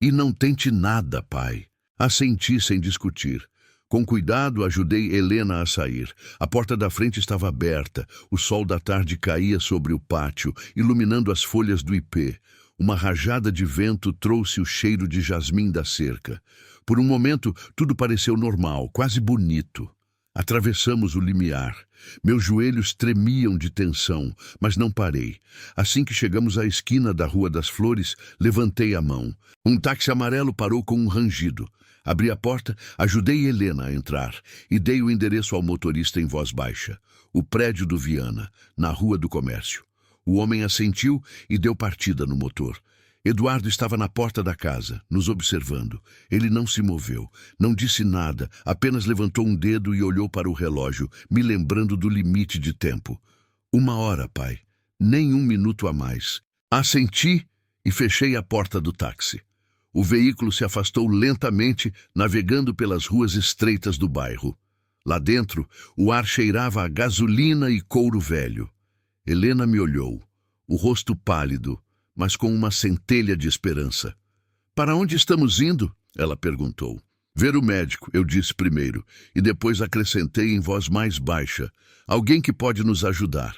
E não tente nada, pai. Assenti sem discutir. Com cuidado, ajudei Helena a sair. A porta da frente estava aberta. O sol da tarde caía sobre o pátio, iluminando as folhas do ipê. Uma rajada de vento trouxe o cheiro de jasmim da cerca. Por um momento, tudo pareceu normal, quase bonito. Atravessamos o limiar. Meus joelhos tremiam de tensão, mas não parei. Assim que chegamos à esquina da Rua das Flores, levantei a mão. Um táxi amarelo parou com um rangido. Abri a porta, ajudei Helena a entrar e dei o endereço ao motorista em voz baixa. O prédio do Viana, na Rua do Comércio. O homem assentiu e deu partida no motor. Eduardo estava na porta da casa, nos observando. Ele não se moveu, não disse nada, apenas levantou um dedo e olhou para o relógio, me lembrando do limite de tempo. 1 hora, pai. Nem 1 minuto a mais. Assenti e fechei a porta do táxi. O veículo se afastou lentamente, navegando pelas ruas estreitas do bairro. Lá dentro, o ar cheirava a gasolina e couro velho. Helena me olhou, o rosto pálido, mas com uma centelha de esperança. Para onde estamos indo? Ela perguntou. Ver o médico, eu disse primeiro, e depois acrescentei em voz mais baixa. Alguém que pode nos ajudar.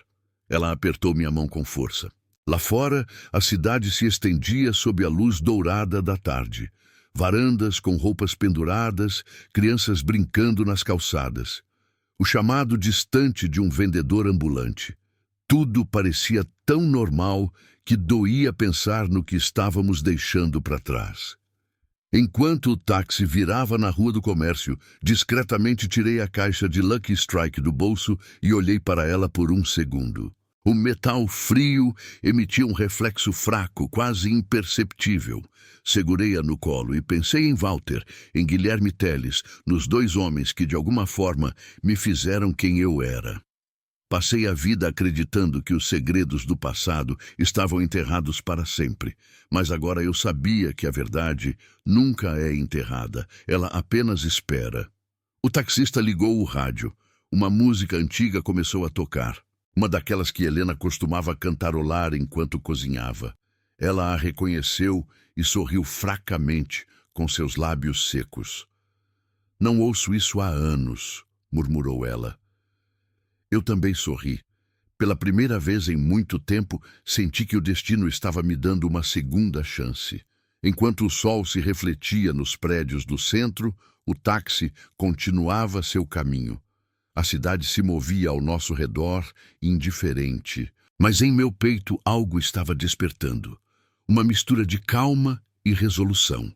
Ela apertou minha mão com força. Lá fora, a cidade se estendia sob a luz dourada da tarde. Varandas com roupas penduradas, crianças brincando nas calçadas. O chamado distante de um vendedor ambulante. Tudo parecia tão normal que doía pensar no que estávamos deixando para trás. Enquanto o táxi virava na Rua do Comércio, discretamente tirei a caixa de Lucky Strike do bolso e olhei para ela por um segundo. O metal frio emitia um reflexo fraco, quase imperceptível. Segurei-a no colo e pensei em Walter, em Guilherme Telles, nos dois homens que, de alguma forma, me fizeram quem eu era. Passei a vida acreditando que os segredos do passado estavam enterrados para sempre, mas agora eu sabia que a verdade nunca é enterrada, ela apenas espera. O taxista ligou o rádio. Uma música antiga começou a tocar, uma daquelas que Helena costumava cantarolar enquanto cozinhava. Ela a reconheceu e sorriu fracamente, com seus lábios secos. "Não ouço isso há anos", murmurou ela. Eu também sorri. Pela primeira vez em muito tempo, senti que o destino estava me dando uma segunda chance. Enquanto o sol se refletia nos prédios do centro, o táxi continuava seu caminho. A cidade se movia ao nosso redor, indiferente. Mas em meu peito algo estava despertando. Uma mistura de calma e resolução.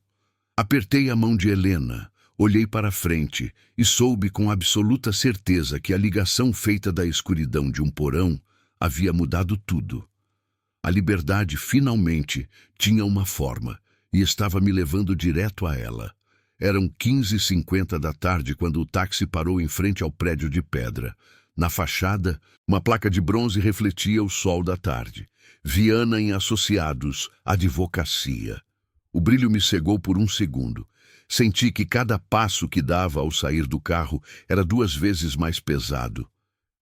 Apertei a mão de Helena, olhei para frente e soube com absoluta certeza que a ligação feita da escuridão de um porão havia mudado tudo. A liberdade finalmente tinha uma forma e estava me levando direto a ela. Eram 15h50 da tarde quando o táxi parou em frente ao prédio de pedra. Na fachada, uma placa de bronze refletia o sol da tarde. Viana em Associados, Advocacia. O brilho me cegou por um segundo. Senti que cada passo que dava ao sair do carro era 2 vezes mais pesado.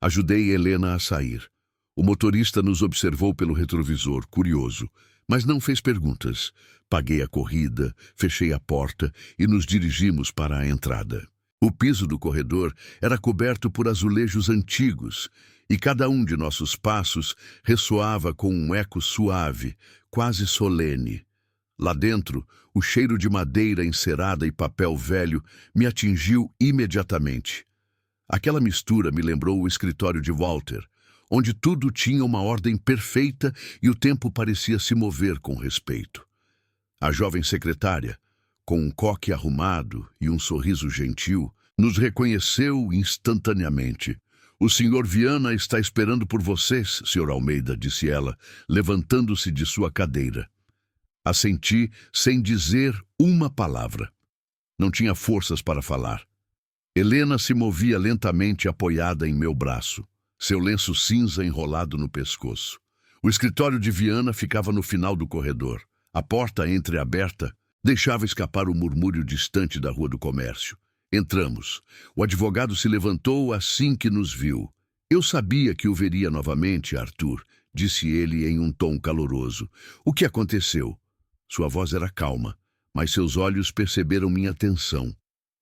Ajudei Helena a sair. O motorista nos observou pelo retrovisor, curioso, mas não fez perguntas. Paguei a corrida, fechei a porta e nos dirigimos para a entrada. O piso do corredor era coberto por azulejos antigos e cada um de nossos passos ressoava com um eco suave, quase solene. Lá dentro, o cheiro de madeira encerada e papel velho me atingiu imediatamente. Aquela mistura me lembrou o escritório de Walter, onde tudo tinha uma ordem perfeita e o tempo parecia se mover com respeito. A jovem secretária, com um coque arrumado e um sorriso gentil, nos reconheceu instantaneamente. "O Sr. Viana está esperando por vocês, Sr. Almeida", disse ela, levantando-se de sua cadeira. Assenti sem dizer uma palavra. Não tinha forças para falar. Helena se movia lentamente apoiada em meu braço, seu lenço cinza enrolado no pescoço. O escritório de Viana ficava no final do corredor. A porta entreaberta deixava escapar o murmúrio distante da Rua do Comércio. Entramos. O advogado se levantou assim que nos viu. "Eu sabia que o veria novamente, Arthur", disse ele em um tom caloroso. "O que aconteceu?" Sua voz era calma, mas seus olhos perceberam minha tensão.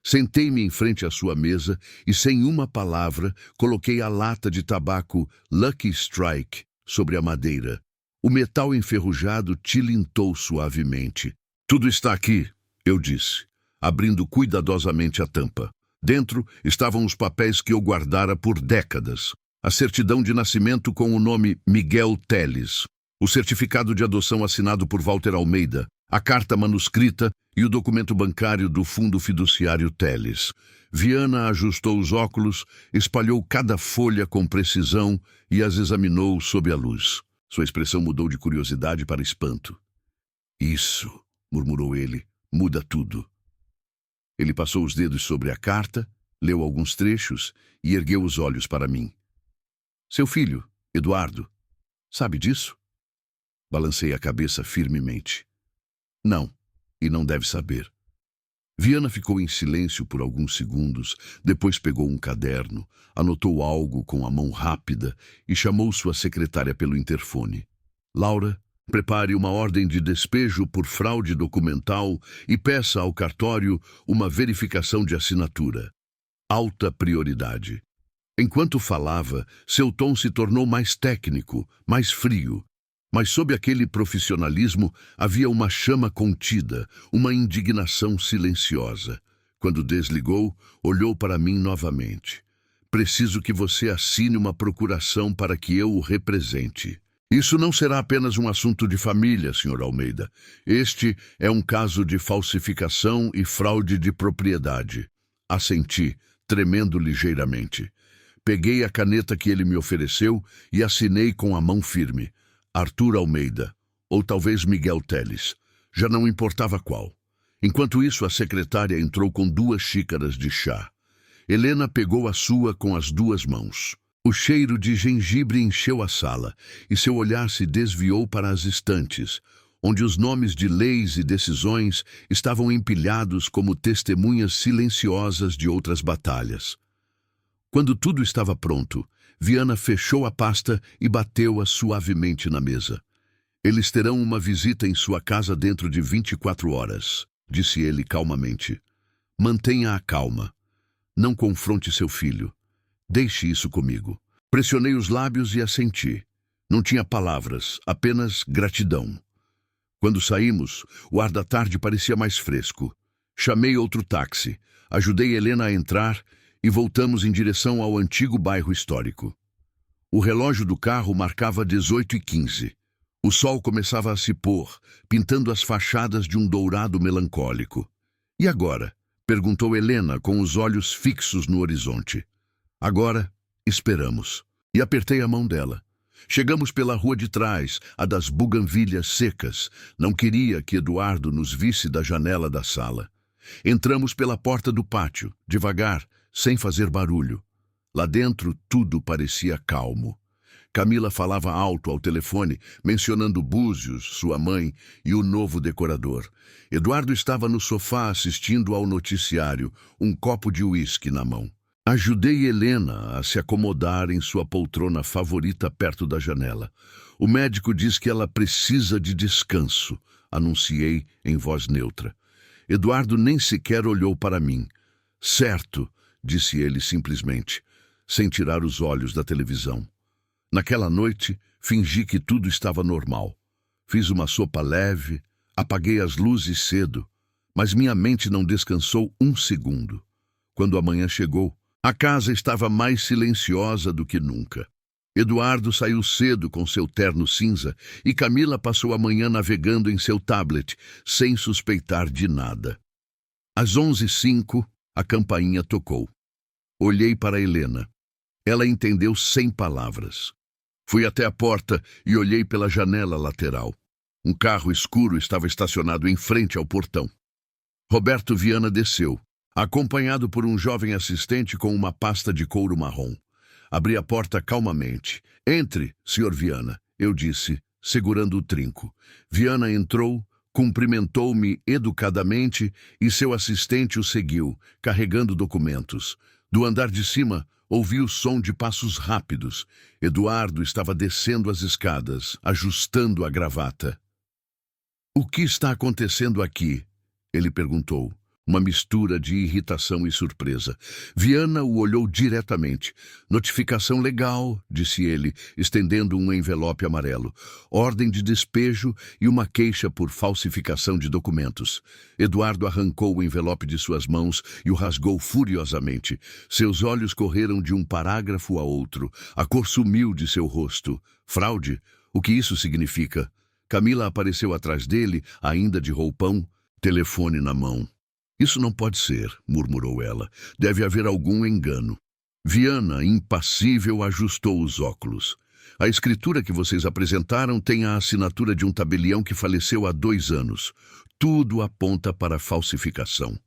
Sentei-me em frente à sua mesa e, sem uma palavra, coloquei a lata de tabaco Lucky Strike sobre a madeira. O metal enferrujado tilintou suavemente. "Tudo está aqui", eu disse, abrindo cuidadosamente a tampa. Dentro estavam os papéis que eu guardara por décadas. A certidão de nascimento com o nome Miguel Telles, o certificado de adoção assinado por Walter Almeida, a carta manuscrita e o documento bancário do Fundo Fiduciário Telles. Viana ajustou os óculos, espalhou cada folha com precisão e as examinou sob a luz. Sua expressão mudou de curiosidade para espanto. "Isso", murmurou ele, "muda tudo." Ele passou os dedos sobre a carta, leu alguns trechos e ergueu os olhos para mim. "Seu filho, Eduardo, sabe disso?" Balancei a cabeça firmemente. "Não, e não deve saber." Viana ficou em silêncio por alguns segundos, depois pegou um caderno, anotou algo com a mão rápida e chamou sua secretária pelo interfone. "Laura, prepare uma ordem de despejo por fraude documental e peça ao cartório uma verificação de assinatura. Alta prioridade." Enquanto falava, seu tom se tornou mais técnico, mais frio. Mas sob aquele profissionalismo havia uma chama contida, uma indignação silenciosa. Quando desligou, olhou para mim novamente. "Preciso que você assine uma procuração para que eu o represente. Isso não será apenas um assunto de família, Sr. Almeida. Este é um caso de falsificação e fraude de propriedade." Assenti, tremendo ligeiramente. Peguei a caneta que ele me ofereceu e assinei com a mão firme. Arthur Almeida, ou talvez Miguel Teles. Já não importava qual. Enquanto isso, a secretária entrou com 2 xícaras de chá. Helena pegou a sua com as 2 mãos. O cheiro de gengibre encheu a sala e seu olhar se desviou para as estantes, onde os nomes de leis e decisões estavam empilhados como testemunhas silenciosas de outras batalhas. Quando tudo estava pronto, Viana fechou a pasta e bateu-a suavemente na mesa. Eles terão uma visita em sua casa dentro de 24 horas, disse ele calmamente. Mantenha a calma. Não confronte seu filho. Deixe isso comigo. Pressionei os lábios e assenti. Não tinha palavras, apenas gratidão. Quando saímos, o ar da tarde parecia mais fresco. Chamei outro táxi, ajudei Helena a entrar e voltamos em direção ao antigo bairro histórico. O relógio do carro marcava 18h15. O sol começava a se pôr, pintando as fachadas de um dourado melancólico. E agora? Perguntou Helena com os olhos fixos no horizonte. Agora, esperamos. E apertei a mão dela. Chegamos pela rua de trás, a das buganvílias secas. Não queria que Eduardo nos visse da janela da sala. Entramos pela porta do pátio, devagar, sem fazer barulho. Lá dentro tudo parecia calmo. Camila falava alto ao telefone, mencionando Búzios, sua mãe, e o novo decorador. Eduardo estava no sofá assistindo ao noticiário, um copo de uísque na mão. Ajudei Helena a se acomodar em sua poltrona favorita perto da janela. O médico diz que ela precisa de descanso, anunciei em voz neutra. Eduardo nem sequer olhou para mim. Certo, disse ele simplesmente, sem tirar os olhos da televisão. Naquela noite, fingi que tudo estava normal. Fiz uma sopa leve, apaguei as luzes cedo, mas minha mente não descansou um segundo. Quando a manhã chegou, a casa estava mais silenciosa do que nunca. Eduardo saiu cedo com seu terno cinza e Camila passou a manhã navegando em seu tablet, sem suspeitar de nada. Às 11h05, a campainha tocou. Olhei para Helena. Ela entendeu sem palavras. Fui até a porta e olhei pela janela lateral. Um carro escuro estava estacionado em frente ao portão. Roberto Viana desceu, acompanhado por um jovem assistente com uma pasta de couro marrom. Abri a porta calmamente. Entre, Sr. Viana, eu disse, segurando o trinco. Viana entrou, cumprimentou-me educadamente e seu assistente o seguiu, carregando documentos. Do andar de cima, ouvi o som de passos rápidos. Eduardo estava descendo as escadas, ajustando a gravata. O que está acontecendo aqui? Ele perguntou. Uma mistura de irritação e surpresa. Viana o olhou diretamente. Notificação legal, disse ele, estendendo um envelope amarelo. Ordem de despejo e uma queixa por falsificação de documentos. Eduardo arrancou o envelope de suas mãos e o rasgou furiosamente. Seus olhos correram de um parágrafo a outro. A cor sumiu de seu rosto. Fraude? O que isso significa? Camila apareceu atrás dele, ainda de roupão, telefone na mão. Isso não pode ser, murmurou ela. Deve haver algum engano. Viana, impassível, ajustou os óculos. A escritura que vocês apresentaram tem a assinatura de um tabelião que faleceu há 2 anos. Tudo aponta para a falsificação.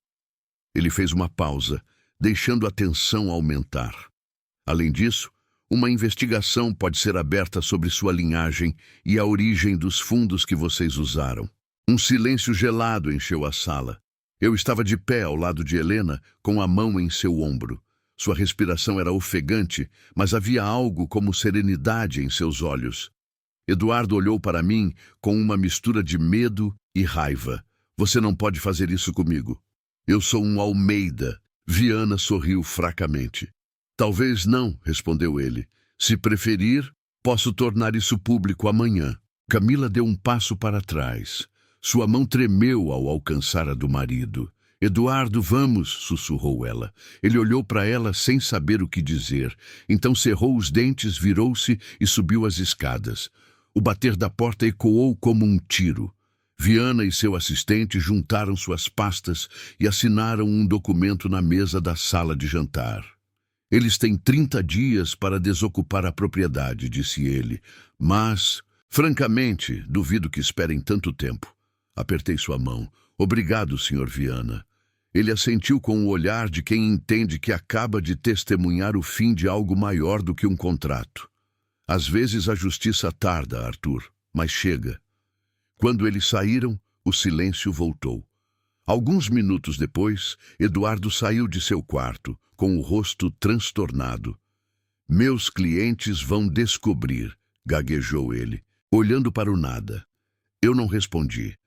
Ele fez uma pausa, deixando a tensão aumentar. Além disso, uma investigação pode ser aberta sobre sua linhagem e a origem dos fundos que vocês usaram. Um silêncio gelado encheu a sala. Eu estava de pé ao lado de Helena, com a mão em seu ombro. Sua respiração era ofegante, mas havia algo como serenidade em seus olhos. Eduardo olhou para mim com uma mistura de medo e raiva. Você não pode fazer isso comigo. Eu sou um Almeida. Viana sorriu fracamente. Talvez não, respondeu ele. Se preferir, posso tornar isso público amanhã. Camila deu um passo para trás. Sua mão tremeu ao alcançar a do marido. Eduardo, vamos, sussurrou ela. Ele olhou para ela sem saber o que dizer. Então cerrou os dentes, virou-se e subiu as escadas. O bater da porta ecoou como um tiro. Viana e seu assistente juntaram suas pastas e assinaram um documento na mesa da sala de jantar. Eles têm 30 dias para desocupar a propriedade, disse ele. Mas, francamente, duvido que esperem tanto tempo. Apertei sua mão. Obrigado, Sr. Viana. Ele assentiu com o olhar de quem entende que acaba de testemunhar o fim de algo maior do que um contrato. Às vezes a justiça tarda, Arthur, mas chega. Quando eles saíram, o silêncio voltou. Alguns minutos depois, Eduardo saiu de seu quarto, com o rosto transtornado. Meus clientes vão descobrir, gaguejou ele, olhando para o nada. Eu não respondi.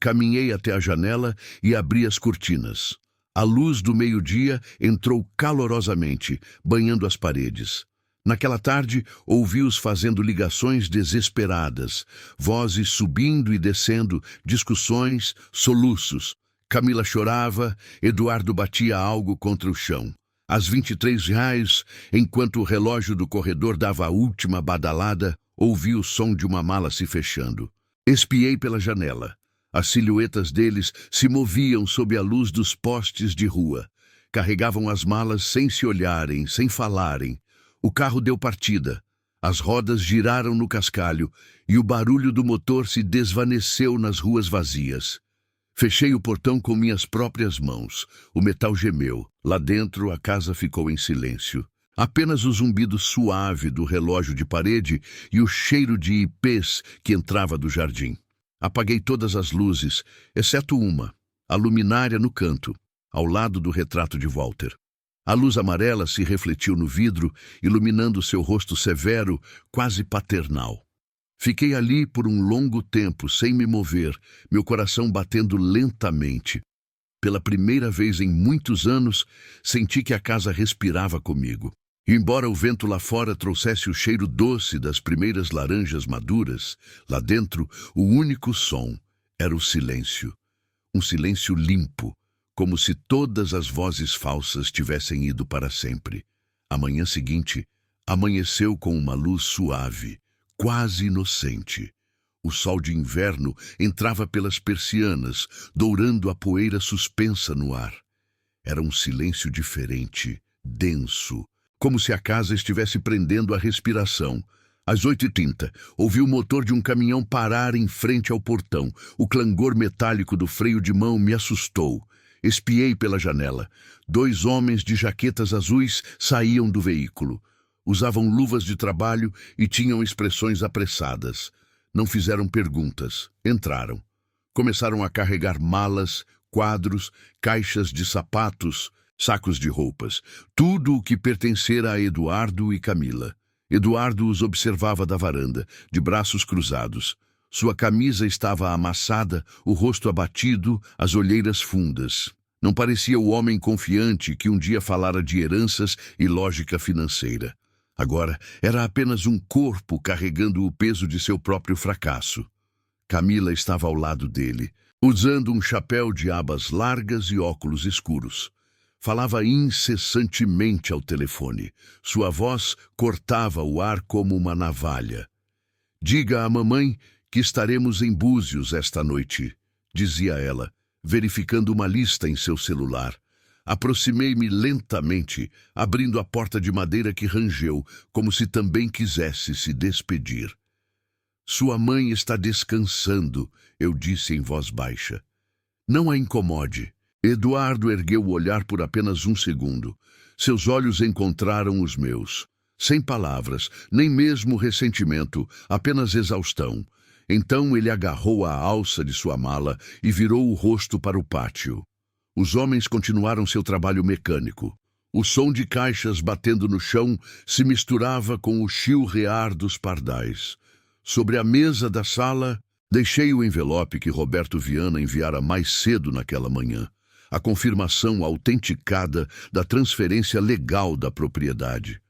Caminhei até a janela e abri as cortinas. A luz do meio-dia entrou calorosamente, banhando as paredes. Naquela tarde, ouvi-os fazendo ligações desesperadas, vozes subindo e descendo, discussões, soluços. Camila chorava, Eduardo batia algo contra o chão. Às 23 reais, enquanto o relógio do corredor dava a última badalada, ouvi o som de uma mala se fechando. Espiei pela janela. As silhuetas deles se moviam sob a luz dos postes de rua. Carregavam as malas sem se olharem, sem falarem. O carro deu partida. As rodas giraram no cascalho e o barulho do motor se desvaneceu nas ruas vazias. Fechei o portão com minhas próprias mãos. O metal gemeu. Lá dentro, a casa ficou em silêncio. Apenas o zumbido suave do relógio de parede e o cheiro de ipês que entrava do jardim. Apaguei todas as luzes, exceto uma, a luminária no canto, ao lado do retrato de Walter. A luz amarela se refletiu no vidro, iluminando seu rosto severo, quase paternal. Fiquei ali por um longo tempo, sem me mover, meu coração batendo lentamente. Pela primeira vez em muitos anos, senti que a casa respirava comigo. E embora o vento lá fora trouxesse o cheiro doce das primeiras laranjas maduras, lá dentro o único som era o silêncio. Um silêncio limpo, como se todas as vozes falsas tivessem ido para sempre. A manhã seguinte, amanheceu com uma luz suave, quase inocente. O sol de inverno entrava pelas persianas, dourando a poeira suspensa no ar. Era um silêncio diferente, denso, como se a casa estivesse prendendo a respiração. Às 8h30, ouvi o motor de um caminhão parar em frente ao portão. O clangor metálico do freio de mão me assustou. Espiei pela janela. 2 homens de jaquetas azuis saíam do veículo. Usavam luvas de trabalho e tinham expressões apressadas. Não fizeram perguntas. Entraram. Começaram a carregar malas, quadros, caixas de sapatos, sacos de roupas, tudo o que pertencera a Eduardo e Camila. Eduardo os observava da varanda, de braços cruzados. Sua camisa estava amassada, o rosto abatido, as olheiras fundas. Não parecia o homem confiante que um dia falara de heranças e lógica financeira. Agora era apenas um corpo carregando o peso de seu próprio fracasso. Camila estava ao lado dele, usando um chapéu de abas largas e óculos escuros. Falava incessantemente ao telefone. Sua voz cortava o ar como uma navalha. Diga à mamãe que estaremos em Búzios esta noite, dizia ela, verificando uma lista em seu celular. Aproximei-me lentamente, abrindo a porta de madeira que rangeu, como se também quisesse se despedir. Sua mãe está descansando, eu disse em voz baixa. Não a incomode. Eduardo ergueu o olhar por apenas um segundo. Seus olhos encontraram os meus. Sem palavras, nem mesmo ressentimento, apenas exaustão. Então ele agarrou a alça de sua mala e virou o rosto para o pátio. Os homens continuaram seu trabalho mecânico. O som de caixas batendo no chão se misturava com o chilrear dos pardais. Sobre a mesa da sala, deixei o envelope que Roberto Viana enviara mais cedo naquela manhã. A confirmação autenticada da transferência legal da propriedade.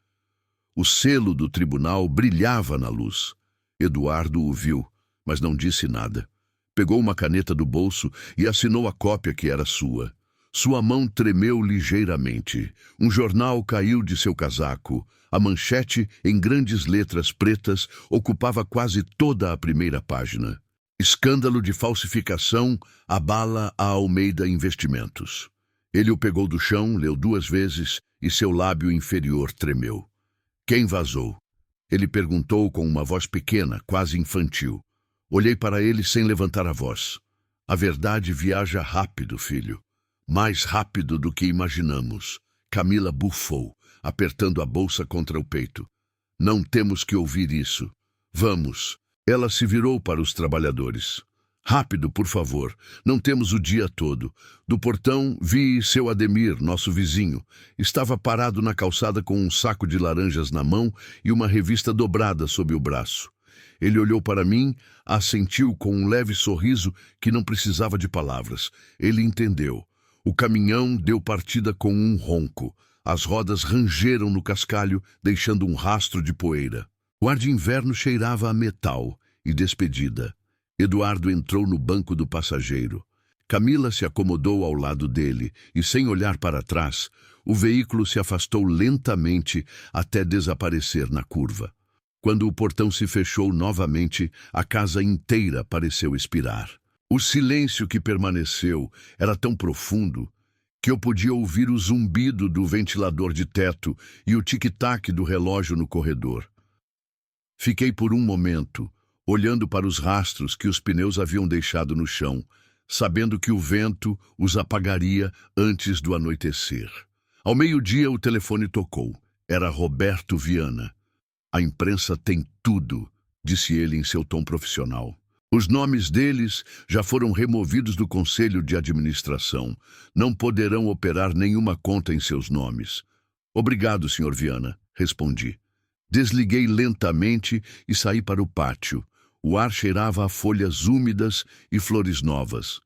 O selo do tribunal brilhava na luz. Eduardo o viu, mas não disse nada. Pegou uma caneta do bolso e assinou a cópia que era sua. Sua mão tremeu ligeiramente. Um jornal caiu de seu casaco. A manchete, em grandes letras pretas, ocupava quase toda a primeira página. Escândalo de falsificação abala a Almeida Investimentos. Ele o pegou do chão, leu 2 vezes e seu lábio inferior tremeu. Quem vazou? Ele perguntou com uma voz pequena, quase infantil. Olhei para ele sem levantar a voz. A verdade viaja rápido, filho. Mais rápido do que imaginamos. Camila bufou, apertando a bolsa contra o peito. Não temos que ouvir isso. Vamos. Ela se virou para os trabalhadores. Rápido, por favor. Não temos o dia todo. Do portão, vi seu Ademir, nosso vizinho. Estava parado na calçada com um saco de laranjas na mão e uma revista dobrada sob o braço. Ele olhou para mim, assentiu com um leve sorriso que não precisava de palavras. Ele entendeu. O caminhão deu partida com um ronco. As rodas rangeram no cascalho, deixando um rastro de poeira. O ar de inverno cheirava a metal e despedida. Eduardo entrou no banco do passageiro. Camila se acomodou ao lado dele e, sem olhar para trás, o veículo se afastou lentamente até desaparecer na curva. Quando o portão se fechou novamente, a casa inteira pareceu expirar. O silêncio que permaneceu era tão profundo que eu podia ouvir o zumbido do ventilador de teto e o tic-tac do relógio no corredor. Fiquei por um momento, olhando para os rastros que os pneus haviam deixado no chão, sabendo que o vento os apagaria antes do anoitecer. Ao meio-dia o telefone tocou. Era Roberto Viana. A imprensa tem tudo, disse ele em seu tom profissional. Os nomes deles já foram removidos do conselho de administração. Não poderão operar nenhuma conta em seus nomes. Obrigado, Sr. Viana, respondi. Desliguei lentamente e saí para o pátio. O ar cheirava a folhas úmidas e flores novas.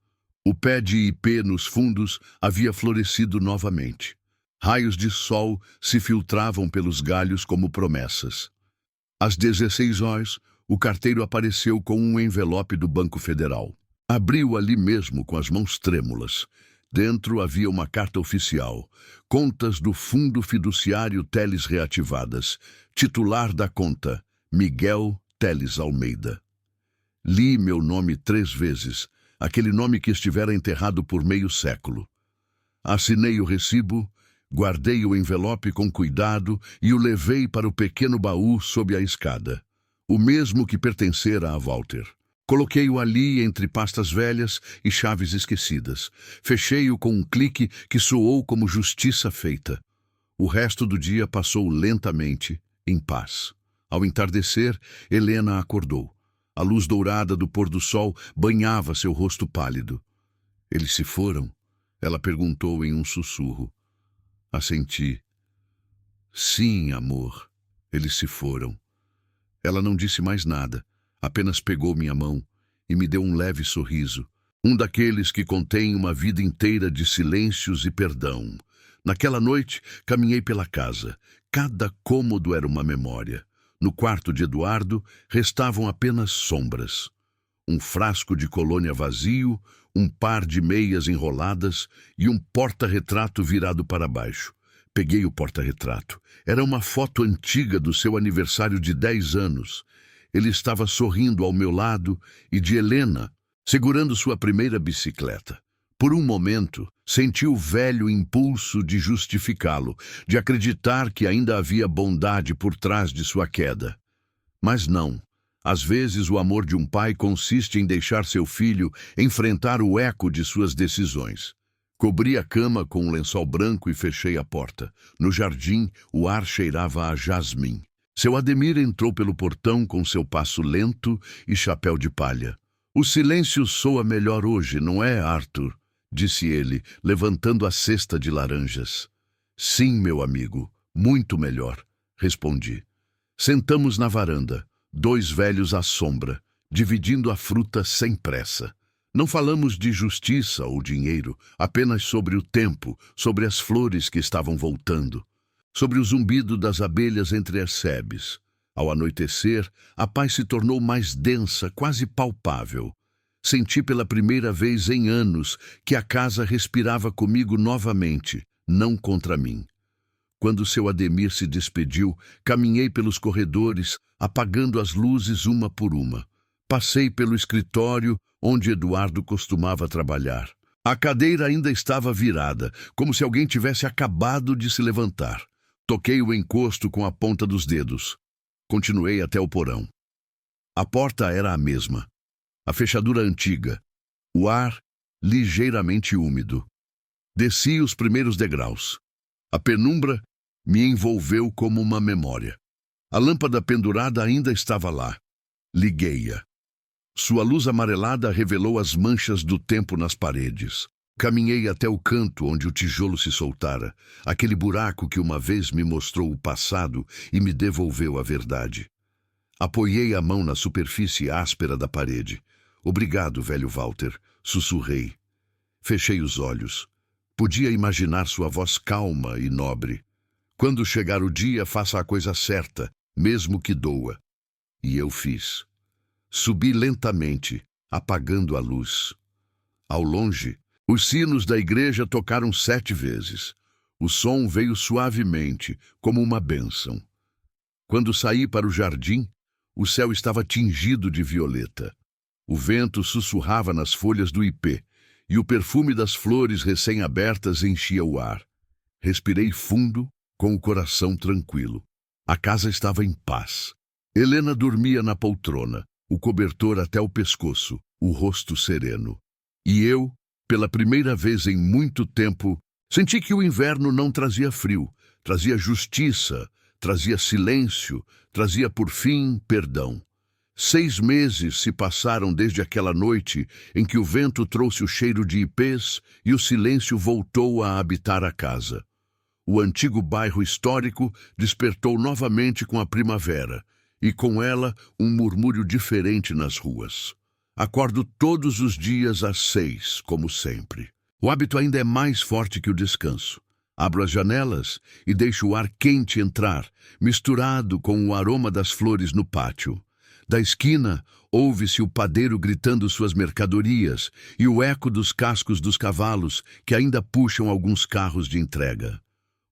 O pé de ipê nos fundos havia florescido novamente. Raios de sol se filtravam pelos galhos como promessas. Às 16 horas, o carteiro apareceu com um envelope do Banco Federal. Abriu ali mesmo com as mãos trêmulas. Dentro havia uma carta oficial. Contas do Fundo Fiduciário Teles reativadas. Titular da conta, Miguel Teles Almeida. Li meu nome 3 vezes, aquele nome que estivera enterrado por meio século. Assinei o recibo, guardei o envelope com cuidado e o levei para o pequeno baú sob a escada, o mesmo que pertencera a Walter. Coloquei-o ali entre pastas velhas e chaves esquecidas. Fechei-o com um clique que soou como justiça feita. O resto do dia passou lentamente, em paz. Ao entardecer, Helena acordou. A luz dourada do pôr do sol banhava seu rosto pálido. Eles se foram? Ela perguntou em um sussurro. Assenti. Sim, amor, eles se foram. Ela não disse mais nada, apenas pegou minha mão e me deu um leve sorriso, um daqueles que contém uma vida inteira de silêncios e perdão. Naquela noite, caminhei pela casa. Cada cômodo era uma memória. No quarto de Eduardo, restavam apenas sombras. Um frasco de colônia vazio, um par de meias enroladas e um porta-retrato virado para baixo. Peguei o porta-retrato. Era uma foto antiga do seu aniversário de 10 anos. Ele estava sorrindo ao meu lado e de Helena, segurando sua primeira bicicleta. Por um momento, senti o velho impulso de justificá-lo, de acreditar que ainda havia bondade por trás de sua queda. Mas não. Às vezes, o amor de um pai consiste em deixar seu filho enfrentar o eco de suas decisões. Cobri a cama com um lençol branco e fechei a porta. No jardim, o ar cheirava a jasmim. Seu Ademir entrou pelo portão com seu passo lento e chapéu de palha. O silêncio soa melhor hoje, não é, Arthur? Disse ele, levantando a cesta de laranjas. Sim, meu amigo, muito melhor, respondi. Sentamos na varanda, 2 velhos à sombra, dividindo a fruta sem pressa. Não falamos de justiça ou dinheiro, apenas sobre o tempo, sobre as flores que estavam voltando, sobre o zumbido das abelhas entre as sebes. Ao anoitecer, a paz se tornou mais densa, quase palpável. Senti pela primeira vez em anos que a casa respirava comigo novamente, não contra mim. Quando seu Ademir se despediu, caminhei pelos corredores, apagando as luzes uma por uma. Passei pelo escritório onde Eduardo costumava trabalhar. A cadeira ainda estava virada, como se alguém tivesse acabado de se levantar. Toquei o encosto com a ponta dos dedos. Continuei até o porão. A porta era a mesma. A fechadura antiga. O ar ligeiramente úmido. Desci os primeiros degraus. A penumbra me envolveu como uma memória. A lâmpada pendurada ainda estava lá. Liguei-a. Sua luz amarelada revelou as manchas do tempo nas paredes. Caminhei até o canto onde o tijolo se soltara, aquele buraco que uma vez me mostrou o passado e me devolveu a verdade. Apoiei a mão na superfície áspera da parede. Obrigado, velho Walter, sussurrei. Fechei os olhos. Podia imaginar sua voz calma e nobre. Quando chegar o dia, faça a coisa certa, mesmo que doa. E eu fiz. Subi lentamente, apagando a luz. Ao longe, os sinos da igreja tocaram 7 vezes. O som veio suavemente, como uma bênção. Quando saí para o jardim, o céu estava tingido de violeta. O vento sussurrava nas folhas do ipê, e o perfume das flores recém-abertas enchia o ar. Respirei fundo, com o coração tranquilo. A casa estava em paz. Helena dormia na poltrona, o cobertor até o pescoço, o rosto sereno. E eu, pela primeira vez em muito tempo, senti que o inverno não trazia frio, trazia justiça, trazia silêncio, trazia por fim perdão. 6 meses se passaram desde aquela noite em que o vento trouxe o cheiro de ipês e o silêncio voltou a habitar a casa. O antigo bairro histórico despertou novamente com a primavera, e com ela um murmúrio diferente nas ruas. Acordo todos os dias às 6, como sempre. O hábito ainda é mais forte que o descanso. Abro as janelas e deixo o ar quente entrar, misturado com o aroma das flores no pátio. Da esquina, ouve-se o padeiro gritando suas mercadorias e o eco dos cascos dos cavalos que ainda puxam alguns carros de entrega.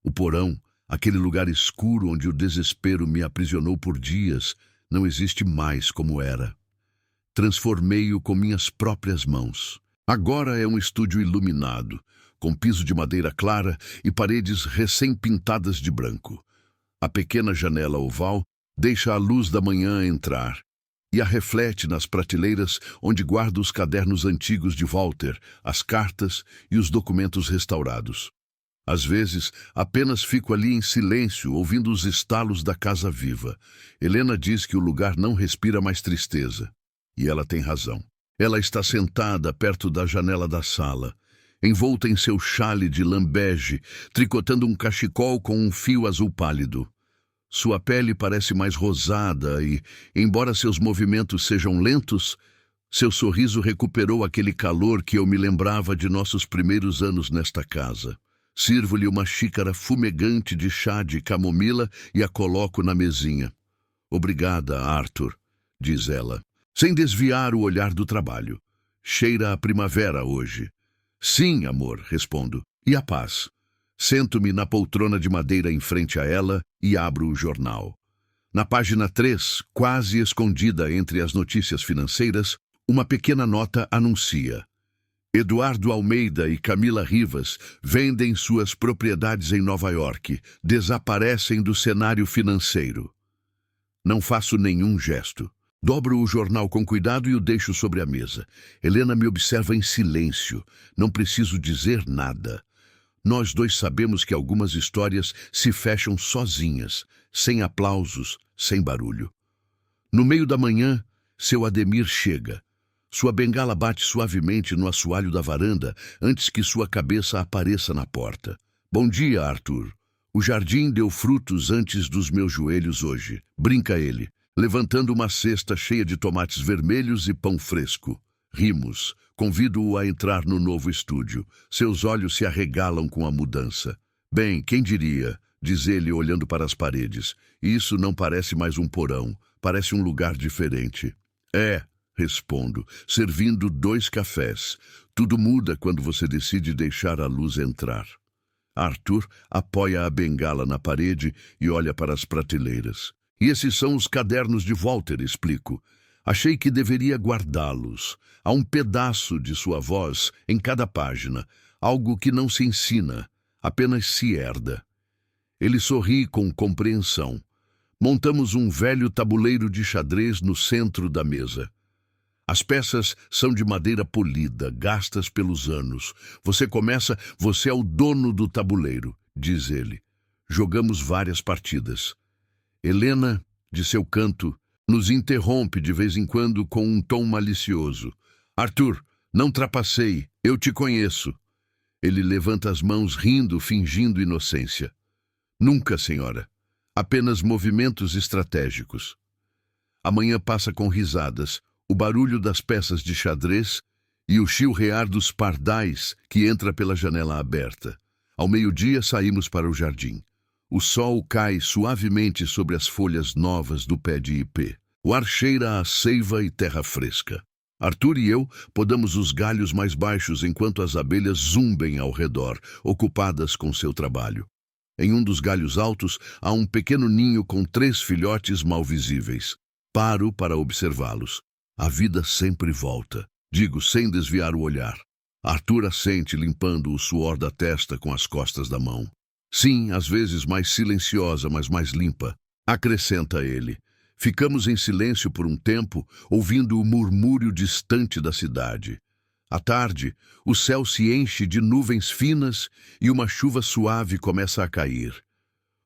O porão, aquele lugar escuro onde o desespero me aprisionou por dias, não existe mais como era. Transformei-o com minhas próprias mãos. Agora é um estúdio iluminado, com piso de madeira clara e paredes recém-pintadas de branco. A pequena janela oval deixa a luz da manhã entrar e a reflete nas prateleiras onde guardo os cadernos antigos de Walter, as cartas e os documentos restaurados. Às vezes, apenas fico ali em silêncio, ouvindo os estalos da casa viva. Helena diz que o lugar não respira mais tristeza. E ela tem razão. Ela está sentada perto da janela da sala, envolta em seu chale de lã bege, tricotando um cachecol com um fio azul pálido. Sua pele parece mais rosada e, embora seus movimentos sejam lentos, seu sorriso recuperou aquele calor que eu me lembrava de nossos primeiros anos nesta casa. Sirvo-lhe uma xícara fumegante de chá de camomila e a coloco na mesinha. Obrigada, Arthur, diz ela, sem desviar o olhar do trabalho. Cheira a primavera hoje. Sim, amor, respondo. E a paz? Sento-me na poltrona de madeira em frente a ela e abro o jornal. Na página 3, quase escondida entre as notícias financeiras, uma pequena nota anuncia: Eduardo Almeida e Camila Rivas vendem suas propriedades em Nova York, desaparecem do cenário financeiro. Não faço nenhum gesto. Dobro o jornal com cuidado e o deixo sobre a mesa. Helena me observa em silêncio. Não preciso dizer nada. Nós dois sabemos que algumas histórias se fecham sozinhas, sem aplausos, sem barulho. No meio da manhã, seu Ademir chega. Sua bengala bate suavemente no assoalho da varanda antes que sua cabeça apareça na porta. Bom dia, Arthur. O jardim deu frutos antes dos meus joelhos hoje. Brinca ele, levantando uma cesta cheia de tomates vermelhos e pão fresco. Rimos. Convido-o a entrar no novo estúdio. Seus olhos se arregalam com a mudança. Bem, quem diria, diz ele olhando para as paredes. Isso não parece mais um porão. Parece um lugar diferente. É, respondo, servindo 2 cafés. Tudo muda quando você decide deixar a luz entrar. Arthur apoia a bengala na parede e olha para as prateleiras. E esses são os cadernos de Walter, explico. Achei que deveria guardá-los. Há um pedaço de sua voz em cada página, algo que não se ensina, apenas se herda. Ele sorri com compreensão. Montamos um velho tabuleiro de xadrez no centro da mesa. As peças são de madeira polida, gastas pelos anos. Você é o dono do tabuleiro, diz ele. Jogamos várias partidas. Helena, de seu canto, nos interrompe de vez em quando com um tom malicioso. Arthur, não trapaceie, eu te conheço. Ele levanta as mãos rindo, fingindo inocência. Nunca, senhora. Apenas movimentos estratégicos. A manhã passa com risadas, o barulho das peças de xadrez e o chilrear dos pardais que entra pela janela aberta. Ao meio-dia saímos para o jardim. O sol cai suavemente sobre as folhas novas do pé de ipê. O ar cheira a seiva e terra fresca. Arthur e eu podamos os galhos mais baixos enquanto as abelhas zumbem ao redor, ocupadas com seu trabalho. Em um dos galhos altos há um pequeno ninho com 3 filhotes mal visíveis. Paro para observá-los. A vida sempre volta, digo sem desviar o olhar. Arthur assente limpando o suor da testa com as costas da mão. Sim, às vezes mais silenciosa, mas mais limpa, acrescenta ele. Ficamos em silêncio por um tempo, ouvindo o murmúrio distante da cidade. À tarde, o céu se enche de nuvens finas e uma chuva suave começa a cair.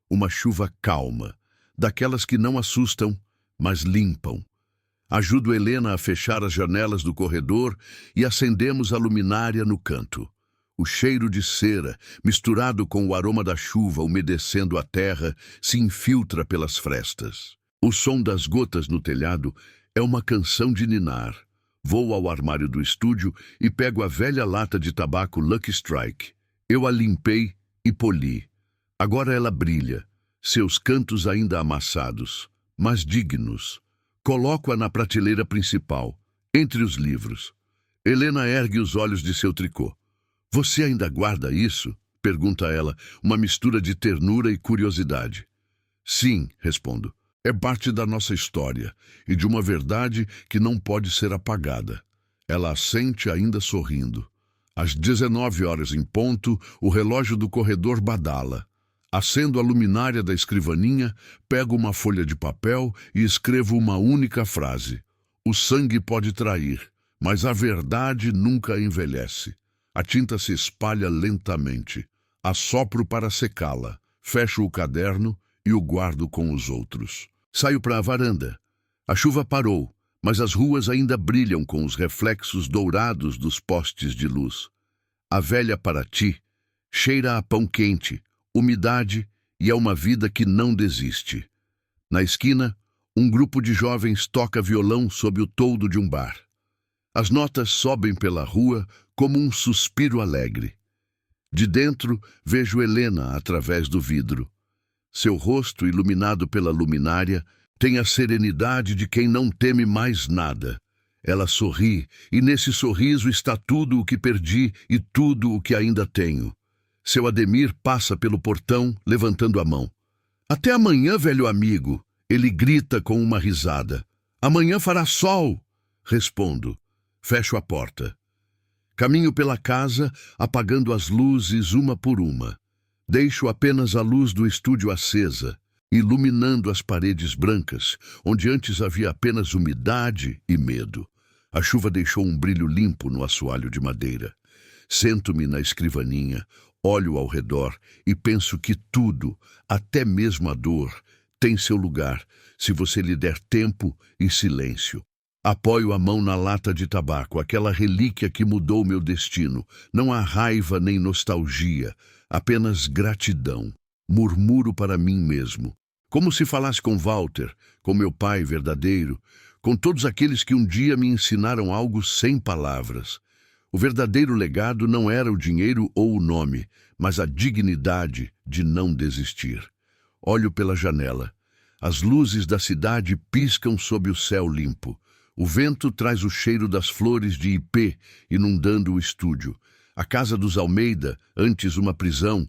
Uma chuva calma, daquelas que não assustam, mas limpam. Ajudo Helena a fechar as janelas do corredor e acendemos a luminária no canto. O cheiro de cera, misturado com o aroma da chuva umedecendo a terra, se infiltra pelas frestas. O som das gotas no telhado é uma canção de ninar. Vou ao armário do estúdio e pego a velha lata de tabaco Lucky Strike. Eu a limpei e poli. Agora ela brilha, seus cantos ainda amassados, mas dignos. Coloco-a na prateleira principal, entre os livros. Helena ergue os olhos de seu tricô. Você ainda guarda isso? Pergunta ela, uma mistura de ternura e curiosidade. Sim, respondo. É parte da nossa história e de uma verdade que não pode ser apagada. Ela assente ainda sorrindo. Às 19 horas em ponto, o relógio do corredor badala. Acendo a luminária da escrivaninha, pego uma folha de papel e escrevo uma única frase. O sangue pode trair, mas a verdade nunca envelhece. A tinta se espalha lentamente. Assopro para secá-la. Fecho o caderno e o guardo com os outros. Saio para a varanda. A chuva parou, mas as ruas ainda brilham com os reflexos dourados dos postes de luz. A velha Paraty cheira a pão quente, umidade e a uma vida que não desiste. Na esquina, um grupo de jovens toca violão sob o toldo de um bar. As notas sobem pela rua como um suspiro alegre. De dentro, vejo Helena através do vidro. Seu rosto, iluminado pela luminária, tem a serenidade de quem não teme mais nada. Ela sorri, e nesse sorriso está tudo o que perdi e tudo o que ainda tenho. Seu Ademir passa pelo portão, levantando a mão. Até amanhã, velho amigo, ele grita com uma risada. Amanhã fará sol, respondo. Fecho a porta. Caminho pela casa, apagando as luzes uma por uma. Deixo apenas a luz do estúdio acesa, iluminando as paredes brancas, onde antes havia apenas umidade e medo. A chuva deixou um brilho limpo no assoalho de madeira. Sento-me na escrivaninha, olho ao redor e penso que tudo, até mesmo a dor, tem seu lugar, se você lhe der tempo e silêncio. Apoio a mão na lata de tabaco, aquela relíquia que mudou meu destino. Não há raiva nem nostalgia, apenas gratidão. Murmuro para mim mesmo. Como se falasse com Walter, com meu pai verdadeiro, com todos aqueles que um dia me ensinaram algo sem palavras. O verdadeiro legado não era o dinheiro ou o nome, mas a dignidade de não desistir. Olho pela janela. As luzes da cidade piscam sob o céu limpo. O vento traz o cheiro das flores de ipê, inundando o estúdio. A casa dos Almeida, antes uma prisão,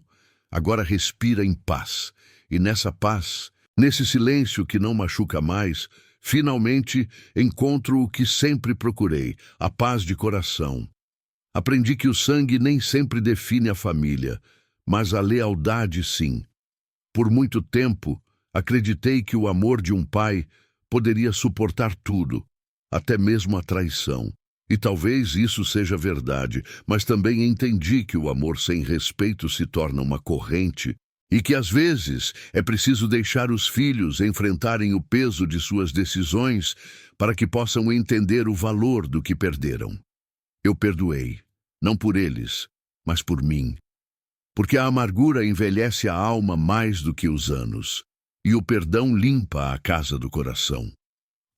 agora respira em paz. E nessa paz, nesse silêncio que não machuca mais, Finalmente, encontro o que sempre procurei, a paz de coração. Aprendi que o sangue nem sempre define a família, mas a lealdade sim. Por muito tempo, acreditei que o amor de um pai poderia suportar tudo, até mesmo a traição. E talvez isso seja verdade, mas também entendi que o amor sem respeito se torna uma corrente e que às vezes é preciso deixar os filhos enfrentarem o peso de suas decisões para que possam entender o valor do que perderam. Eu perdoei, não por eles, mas por mim. Porque a amargura envelhece a alma mais do que os anos, e o perdão limpa a casa do coração.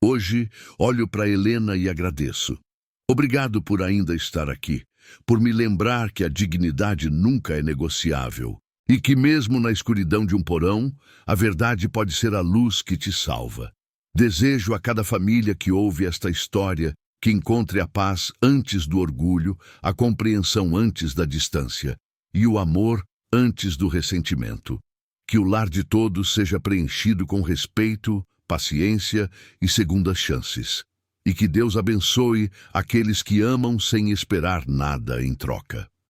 Hoje, olho para Helena e agradeço. Obrigado por ainda estar aqui, por me lembrar que a dignidade nunca é negociável e que mesmo na escuridão de um porão, a verdade pode ser a luz que te salva. Desejo a cada família que ouve esta história que encontre a paz antes do orgulho, a compreensão antes da distância e o amor antes do ressentimento. Que o lar de todos seja preenchido com respeito, paciência e segundas chances. E que Deus abençoe aqueles que amam sem esperar nada em troca.